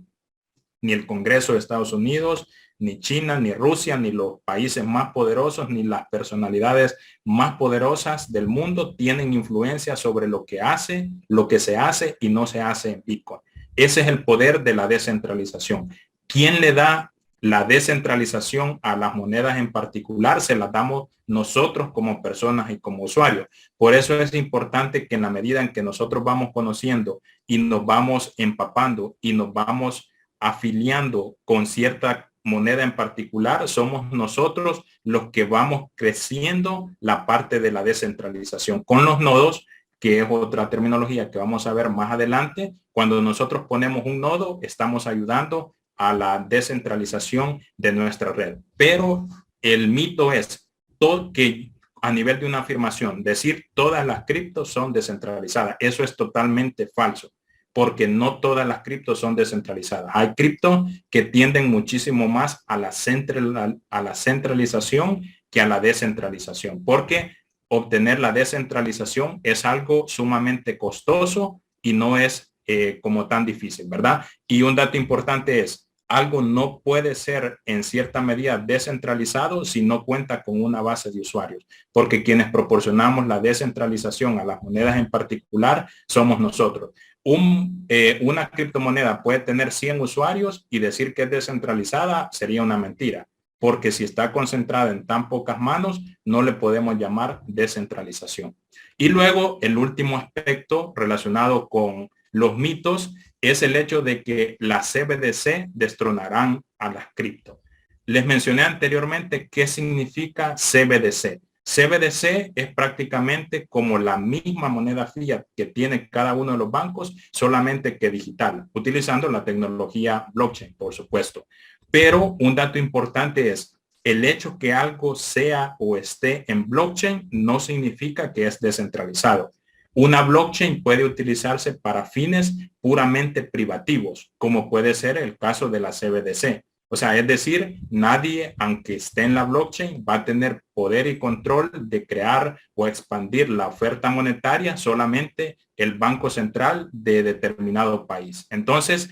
ni el Congreso de Estados Unidos, ni China, ni Rusia, ni los países más poderosos, ni las personalidades más poderosas del mundo tienen influencia sobre lo que hace, lo que se hace y no se hace en Bitcoin. Ese es el poder de la descentralización. ¿Quién le da la descentralización a las monedas en particular? Se las damos nosotros como personas y como usuarios. Por eso es importante que en la medida en que nosotros vamos conociendo y nos vamos empapando y nos vamos afiliando con cierta moneda en particular, somos nosotros los que vamos creciendo la parte de la descentralización con los nodos, que es otra terminología que vamos a ver más adelante. Cuando nosotros ponemos un nodo, estamos ayudando a la descentralización de nuestra red. Pero el mito es todo que a nivel de una afirmación, decir todas las criptos son descentralizadas. Eso es totalmente falso, porque no todas las criptos son descentralizadas. Hay criptos que tienden muchísimo más a la centralización que a la descentralización, porque obtener la descentralización es algo sumamente costoso y no es como tan difícil, ¿verdad? Y un dato importante es, algo no puede ser en cierta medida descentralizado si no cuenta con una base de usuarios, porque quienes proporcionamos la descentralización a las monedas en particular somos nosotros. Una criptomoneda puede tener 100 usuarios y decir que es descentralizada sería una mentira, porque si está concentrada en tan pocas manos, no le podemos llamar descentralización. Y luego el último aspecto relacionado con los mitos es el hecho de que las CBDC destronarán a las cripto. Les mencioné anteriormente qué significa CBDC. CBDC es prácticamente como la misma moneda fiat que tiene cada uno de los bancos, solamente que digital, utilizando la tecnología blockchain, por supuesto. Pero un dato importante es, el hecho que algo sea o esté en blockchain no significa que es descentralizado. Una blockchain puede utilizarse para fines puramente privativos, como puede ser el caso de la CBDC. O sea, es decir, nadie, aunque esté en la blockchain, va a tener poder y control de crear o expandir la oferta monetaria, solamente el Banco Central de determinado país. Entonces,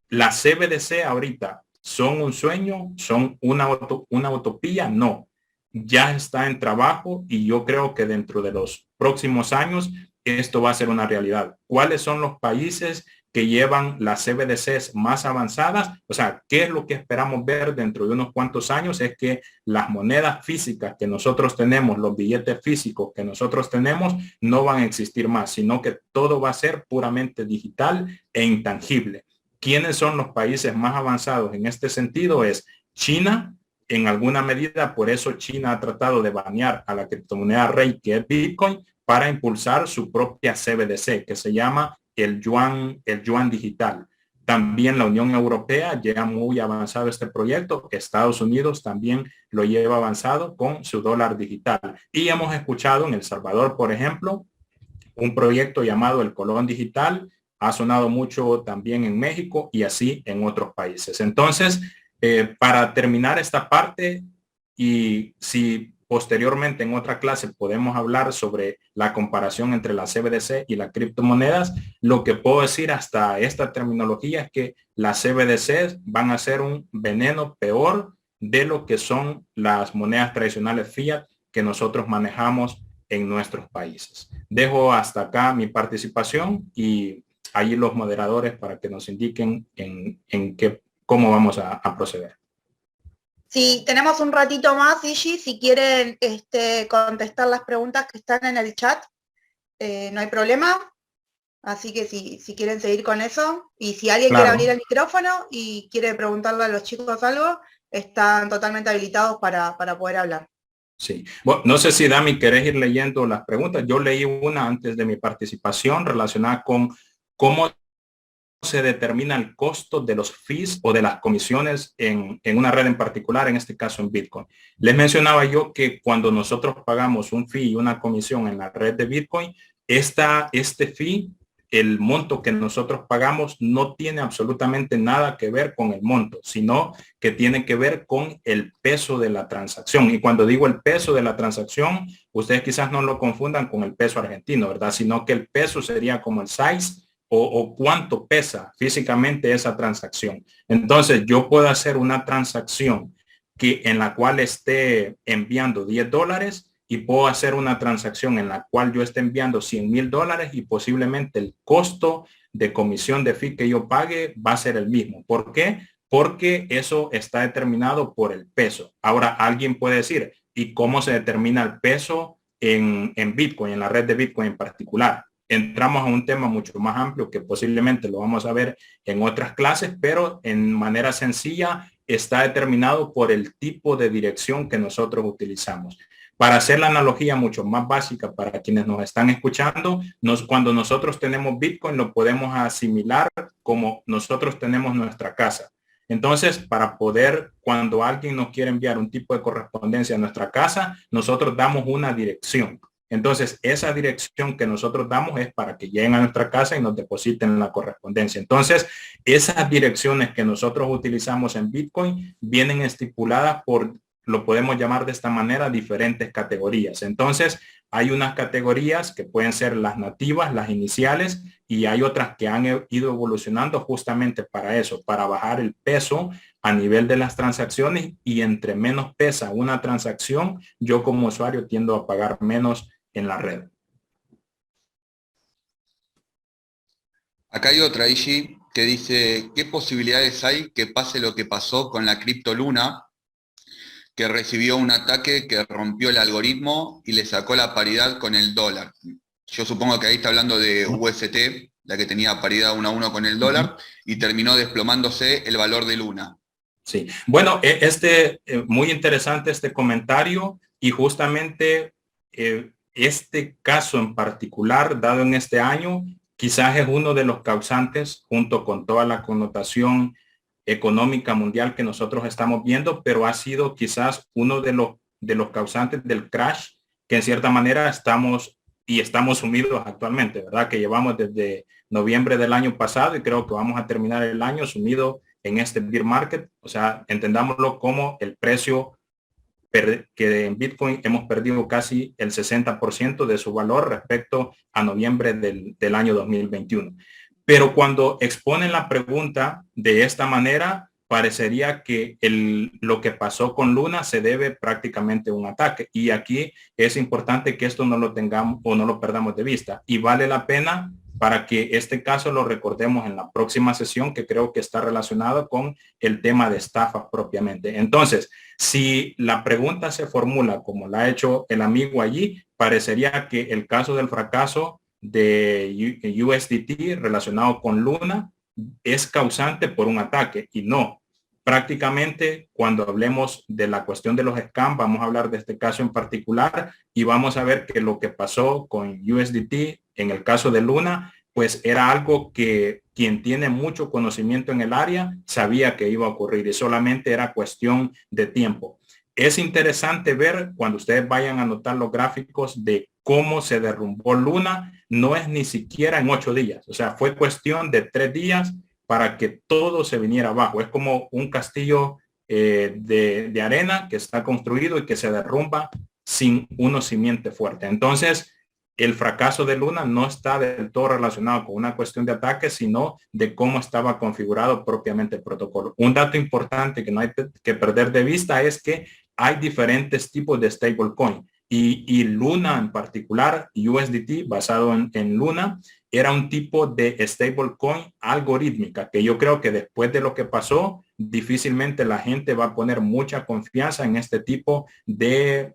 las CBDC ahorita son un sueño, son una utopía, no. Ya está en trabajo y yo creo que dentro de los próximos años esto va a ser una realidad. ¿Cuáles son los países que llevan las CBDCs más avanzadas. O sea, ¿qué es lo que esperamos ver dentro de unos cuantos años? Es que las monedas físicas que nosotros tenemos, los billetes físicos que nosotros tenemos, no van a existir más, sino que todo va a ser puramente digital e intangible. ¿Quiénes son los países más avanzados en este sentido? Es China, en alguna medida. Por eso China ha tratado de banear a la criptomoneda rey, que es Bitcoin, para impulsar su propia CBDC, que se llama el yuan digital. También la Unión Europea llega muy avanzado este proyecto. Estados Unidos también lo lleva avanzado con su dólar digital. Y hemos escuchado en El Salvador, por ejemplo, un proyecto llamado el Colón Digital. Ha sonado mucho también en México y así en otros países. Entonces, para terminar esta parte, y si posteriormente en otra clase podemos hablar sobre la comparación entre la CBDC y las criptomonedas, lo que puedo decir hasta esta terminología es que las CBDC van a ser un veneno peor de lo que son las monedas tradicionales fiat que nosotros manejamos en nuestros países. Dejo hasta acá mi participación y ahí los moderadores para que nos indiquen cómo vamos a proceder. Sí, tenemos un ratito más, Igi, si quieren contestar las preguntas que están en el chat, no hay problema. Así que si quieren seguir con eso, y si alguien quiere abrir el micrófono y quiere preguntarle a los chicos algo, están totalmente habilitados para poder hablar. Sí. Bueno, no sé si Dami querés ir leyendo las preguntas. Yo leí una antes de mi participación relacionada con cómo se determina el costo de los fees o de las comisiones en una red en particular, en este caso en Bitcoin. Les mencionaba yo que cuando nosotros pagamos un fee y una comisión en la red de Bitcoin, este fee, el monto que nosotros pagamos no tiene absolutamente nada que ver con el monto, sino que tiene que ver con el peso de la transacción. Y cuando digo el peso de la transacción, ustedes quizás no lo confundan con el peso argentino, ¿verdad? Sino que el peso sería como el size o cuánto pesa físicamente esa transacción. Entonces, yo puedo hacer una transacción en la cual esté enviando $10 y puedo hacer una transacción en la cual yo esté enviando $100,000 y posiblemente el costo de comisión de fee que yo pague va a ser el mismo. ¿Por qué? Porque eso está determinado por el peso. Ahora, alguien puede decir, ¿y cómo se determina el peso en Bitcoin, en la red de Bitcoin en particular? Entramos a un tema mucho más amplio que posiblemente lo vamos a ver en otras clases, pero en manera sencilla está determinado por el tipo de dirección que nosotros utilizamos. Para hacer la analogía mucho más básica para quienes nos están escuchando, cuando nosotros tenemos Bitcoin lo podemos asimilar como nosotros tenemos nuestra casa. Entonces, para poder, cuando alguien nos quiere enviar un tipo de correspondencia a nuestra casa, nosotros damos una dirección. Entonces, esa dirección que nosotros damos es para que lleguen a nuestra casa y nos depositen la correspondencia. Entonces, esas direcciones que nosotros utilizamos en Bitcoin vienen estipuladas por, lo podemos llamar de esta manera, diferentes categorías. Entonces, hay unas categorías que pueden ser las nativas, las iniciales, y hay otras que han ido evolucionando justamente para eso, para bajar el peso a nivel de las transacciones, y entre menos pesa una transacción, yo como usuario tiendo a pagar menos en la red. Acá hay otra, Igi, que dice, ¿qué posibilidades hay que pase lo que pasó con la criptoluna, que recibió un ataque que rompió el algoritmo y le sacó la paridad con el dólar? Yo supongo que ahí está hablando de UST, la que tenía paridad 1 a 1 con el dólar, y terminó desplomándose el valor de Luna. Sí, bueno, muy interesante este comentario, y justamente este caso en particular, dado en este año, quizás es uno de los causantes, junto con toda la connotación económica mundial que nosotros estamos viendo, pero ha sido quizás uno de los causantes del crash que en cierta manera estamos sumidos actualmente, ¿verdad? Que llevamos desde noviembre del año pasado y creo que vamos a terminar el año sumido en este bear market. O sea, entendámoslo como el precio que en Bitcoin hemos perdido casi el 60% de su valor respecto a noviembre del año 2021. Pero cuando exponen la pregunta de esta manera, parecería que lo que pasó con Luna se debe prácticamente a un ataque. Y aquí es importante que esto no lo tengamos o no lo perdamos de vista. Y vale la pena para que este caso lo recordemos en la próxima sesión, que creo que está relacionado con el tema de estafas propiamente. Entonces, si la pregunta se formula como la ha hecho el amigo allí, parecería que el caso del fracaso de USDT relacionado con Luna es causante por un ataque, y no. Prácticamente cuando hablemos de la cuestión de los scams, vamos a hablar de este caso en particular y vamos a ver que lo que pasó con USDT en el caso de Luna, pues era algo que quien tiene mucho conocimiento en el área sabía que iba a ocurrir y solamente era cuestión de tiempo. Es interesante ver cuando ustedes vayan a anotar los gráficos de cómo se derrumbó Luna, no es ni siquiera en 8 días, o sea, fue cuestión de 3 días para que todo se viniera abajo. Es como un castillo de arena que está construido y que se derrumba sin unos cimientos fuertes. Entonces, el fracaso de Luna no está del todo relacionado con una cuestión de ataque, sino de cómo estaba configurado propiamente el protocolo. Un dato importante que no hay que perder de vista es que hay diferentes tipos de stablecoin y Luna en particular, USDT basado en Luna, era un tipo de stablecoin algorítmica que yo creo que después de lo que pasó, difícilmente la gente va a poner mucha confianza en este tipo de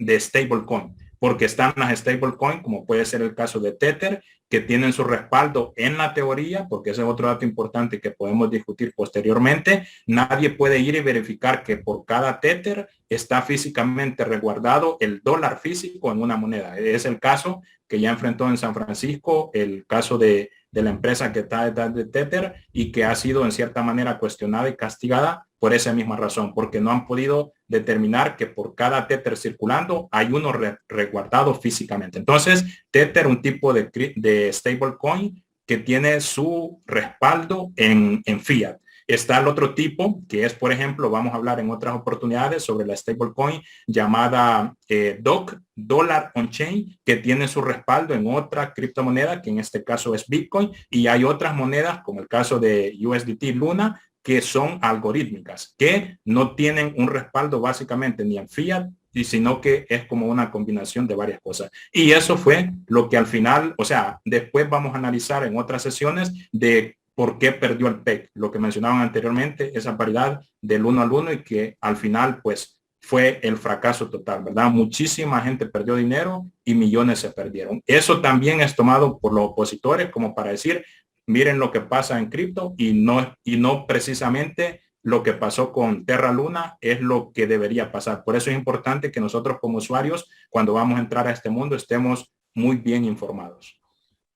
stablecoin, porque están las stablecoin, como puede ser el caso de Tether, que tienen su respaldo en la teoría, porque ese es otro dato importante que podemos discutir posteriormente. Nadie puede ir y verificar que por cada Tether está físicamente resguardado el dólar físico en una moneda. Es el caso que ya enfrentó en San Francisco, el caso de la empresa que está detrás de Tether y que ha sido en cierta manera cuestionada y castigada por esa misma razón, porque no han podido determinar que por cada Tether circulando hay uno resguardado físicamente. Entonces, Tether, un tipo de stablecoin que tiene su respaldo en fiat. Está el otro tipo, que es, por ejemplo, vamos a hablar en otras oportunidades sobre la stablecoin llamada DOC, Dollar on Chain, que tiene su respaldo en otra criptomoneda, que en este caso es Bitcoin, y hay otras monedas, como el caso de USDT Luna, que son algorítmicas, que no tienen un respaldo básicamente ni en fiat, sino que es como una combinación de varias cosas. Y eso fue lo que al final, o sea, después vamos a analizar en otras sesiones de por qué perdió el PEC, lo que mencionaban anteriormente, esa paridad del 1 al 1 y que al final pues fue el fracaso total, ¿verdad? Muchísima gente perdió dinero y millones se perdieron. Eso también es tomado por los opositores como para decir, miren lo que pasa en cripto y no precisamente lo que pasó con Terra Luna es lo que debería pasar. Por eso es importante que nosotros como usuarios, cuando vamos a entrar a este mundo, estemos muy bien informados.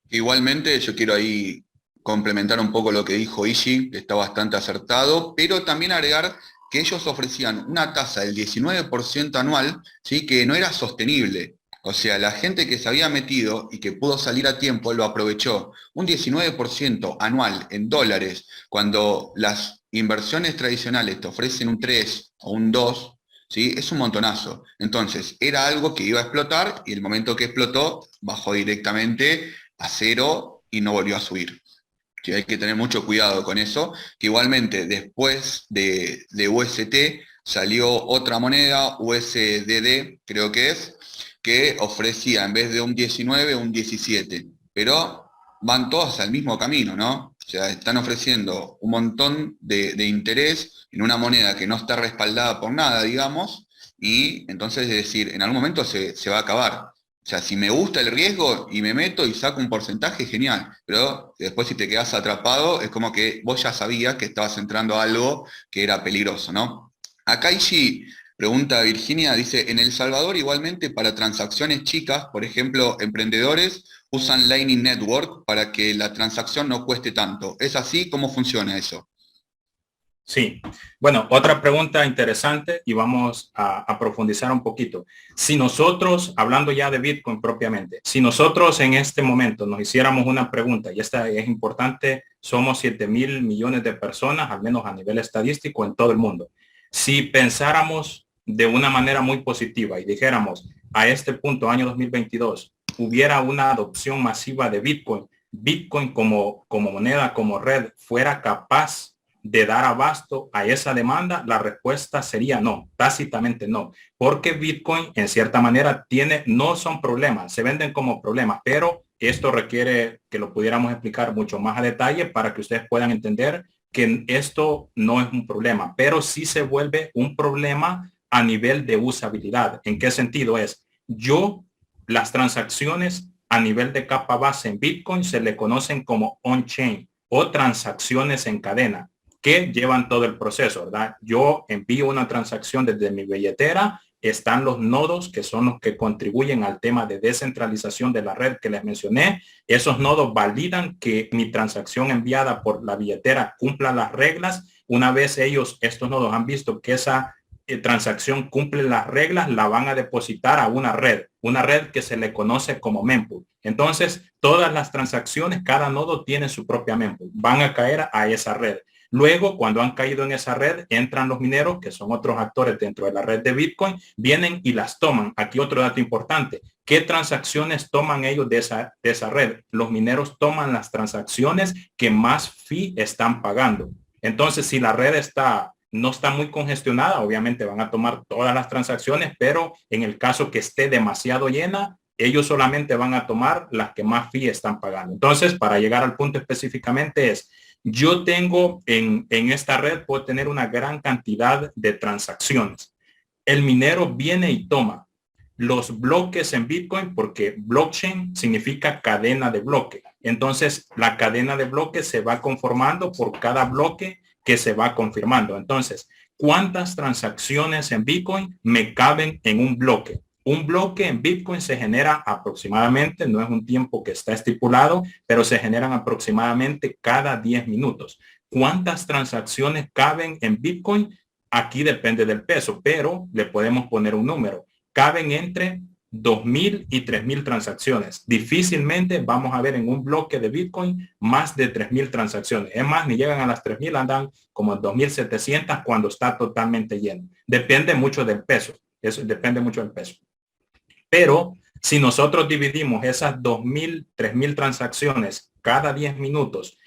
Igualmente, yo quiero ahí complementar un poco lo que dijo Ishi, que está bastante acertado, pero también agregar que ellos ofrecían una tasa del 19% anual, ¿sí? Que no era sostenible. O sea, la gente que se había metido y que pudo salir a tiempo lo aprovechó. Un 19% anual en dólares, cuando las inversiones tradicionales te ofrecen un 3 o un 2, ¿sí? Es un montonazo. Entonces, era algo que iba a explotar y el momento que explotó, bajó directamente a cero y no volvió a subir. Sí, hay que tener mucho cuidado con eso, que igualmente después de UST salió otra moneda, USDD, creo que ofrecía en vez de un 19, un 17, pero van todas al mismo camino, ¿no? O sea, están ofreciendo un montón de interés en una moneda que no está respaldada por nada, digamos, y entonces es decir, en algún momento se va a acabar. O sea, si me gusta el riesgo y me meto y saco un porcentaje, genial. Pero después si te quedas atrapado, es como que vos ya sabías que estabas entrando a algo que era peligroso, ¿no? Acá Ishi pregunta Virginia, dice, en El Salvador igualmente para transacciones chicas, por ejemplo, emprendedores usan Lightning Network para que la transacción no cueste tanto. ¿Es así? ¿Cómo funciona eso? Sí, bueno, otra pregunta interesante y vamos a profundizar un poquito. Si nosotros, hablando ya de Bitcoin propiamente, si nosotros en este momento nos hiciéramos una pregunta, y esta es importante, somos 7,000 millones de personas, al menos a nivel estadístico en todo el mundo. Si pensáramos de una manera muy positiva y dijéramos, a este punto, año 2022, hubiera una adopción masiva de Bitcoin, Bitcoin como moneda, como red, fuera capaz de dar abasto a esa demanda? La respuesta sería no, tácitamente no, porque Bitcoin en cierta manera no son problemas, se venden como problemas, pero esto requiere que lo pudiéramos explicar mucho más a detalle para que ustedes puedan entender que esto no es un problema, pero sí se vuelve un problema a nivel de usabilidad. ¿En qué sentido es? Las transacciones a nivel de capa base en Bitcoin se le conocen como on-chain o transacciones en cadena, que llevan todo el proceso, ¿verdad? Yo envío una transacción desde mi billetera, están los nodos que son los que contribuyen al tema de descentralización de la red que les mencioné. Esos nodos validan que mi transacción enviada por la billetera cumpla las reglas. Una vez estos nodos han visto que esa transacción cumple las reglas, la van a depositar a una red que se le conoce como mempool. Entonces, todas las transacciones, cada nodo tiene su propia mempool, van a caer a esa red. Luego, cuando han caído en esa red, entran los mineros, que son otros actores dentro de la red de Bitcoin, vienen y las toman. Aquí otro dato importante. ¿Qué transacciones toman ellos de esa red? Los mineros toman las transacciones que más fee están pagando. Entonces, si la red no está muy congestionada, obviamente van a tomar todas las transacciones, pero en el caso que esté demasiado llena, ellos solamente van a tomar las que más fee están pagando. Entonces, para llegar al punto específicamente yo tengo en esta red, puedo tener una gran cantidad de transacciones. El minero viene y toma los bloques en Bitcoin, porque blockchain significa cadena de bloque. Entonces, la cadena de bloques se va conformando por cada bloque que se va confirmando. Entonces, ¿cuántas transacciones en Bitcoin me caben en un bloque? Un bloque en Bitcoin se genera aproximadamente, no es un tiempo que está estipulado, pero se generan aproximadamente cada 10 minutos. ¿Cuántas transacciones caben en Bitcoin? Aquí depende del peso, pero le podemos poner un número. Caben entre 2.000 y 3.000 transacciones. Difícilmente vamos a ver en un bloque de Bitcoin más de 3.000 transacciones. Es más, ni llegan a las 3.000, andan como en 2.700 cuando está totalmente lleno. Depende mucho del peso. Eso depende mucho del peso. Pero si nosotros dividimos esas 2.000, 3.000 transacciones cada 10 minutos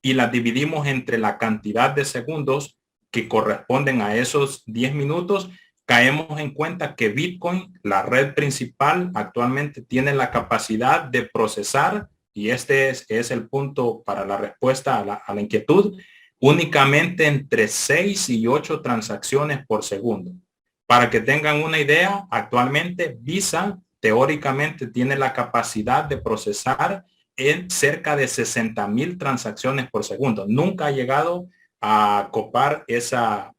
y las dividimos entre la cantidad de segundos que corresponden a esos 10 minutos, caemos en cuenta que Bitcoin, la red principal, actualmente tiene la capacidad de procesar, y este es el punto para la respuesta a la inquietud, únicamente entre 6 y 8 transacciones por segundo. Para que tengan una idea, actualmente Visa teóricamente tiene la capacidad de procesar en cerca de 60.000 transacciones por segundo. Nunca ha llegado a copar esa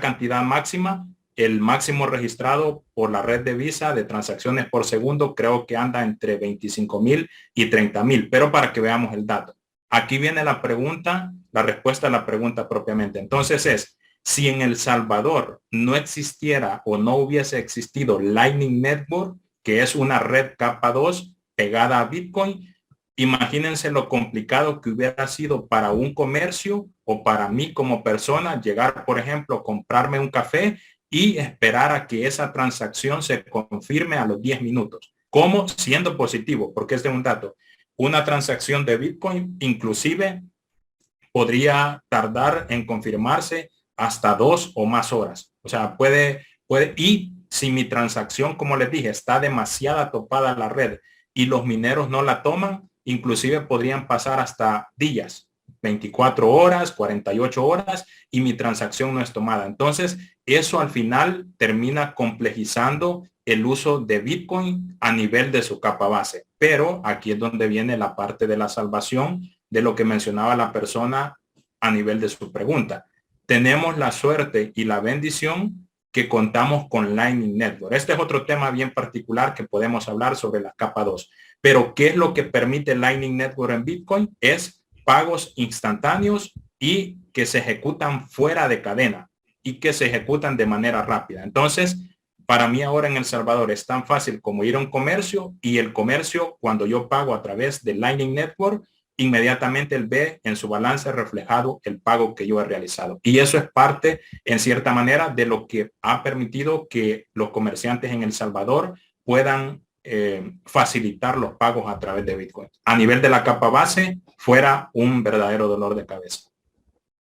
cantidad máxima. El máximo registrado por la red de Visa de transacciones por segundo creo que anda entre 25.000 y 30.000. Pero para que veamos el dato. Aquí viene la pregunta, la respuesta a la pregunta propiamente. Entonces si en El Salvador no existiera o no hubiese existido Lightning Network, que es una red capa 2 pegada a Bitcoin, imagínense lo complicado que hubiera sido para un comercio o para mí como persona llegar, por ejemplo, comprarme un café y esperar a que esa transacción se confirme a los 10 minutos. ¿Cómo? Siendo positivo, porque es de un dato. Una transacción de Bitcoin inclusive podría tardar en confirmarse hasta 2 o más horas. O sea, y si mi transacción, como les dije, está demasiado topada a la red y los mineros no la toman, inclusive podrían pasar hasta días, 24 horas, 48 horas y mi transacción no es tomada. Entonces, eso al final termina complejizando el uso de Bitcoin a nivel de su capa base. Pero aquí es donde viene la parte de la salvación de lo que mencionaba la persona a nivel de su pregunta. Tenemos la suerte y la bendición que contamos con Lightning Network. Este es otro tema bien particular que podemos hablar sobre la capa 2. Pero ¿qué es lo que permite Lightning Network en Bitcoin? Es pagos instantáneos y que se ejecutan fuera de cadena y que se ejecutan de manera rápida. Entonces, para mí ahora en El Salvador es tan fácil como ir a un comercio y el comercio, cuando yo pago a través de Lightning Network, inmediatamente él ve en su balance reflejado el pago que yo he realizado. Y eso es parte, en cierta manera, de lo que ha permitido que los comerciantes en El Salvador puedan facilitar los pagos a través de Bitcoin. A nivel de la capa base, fuera un verdadero dolor de cabeza.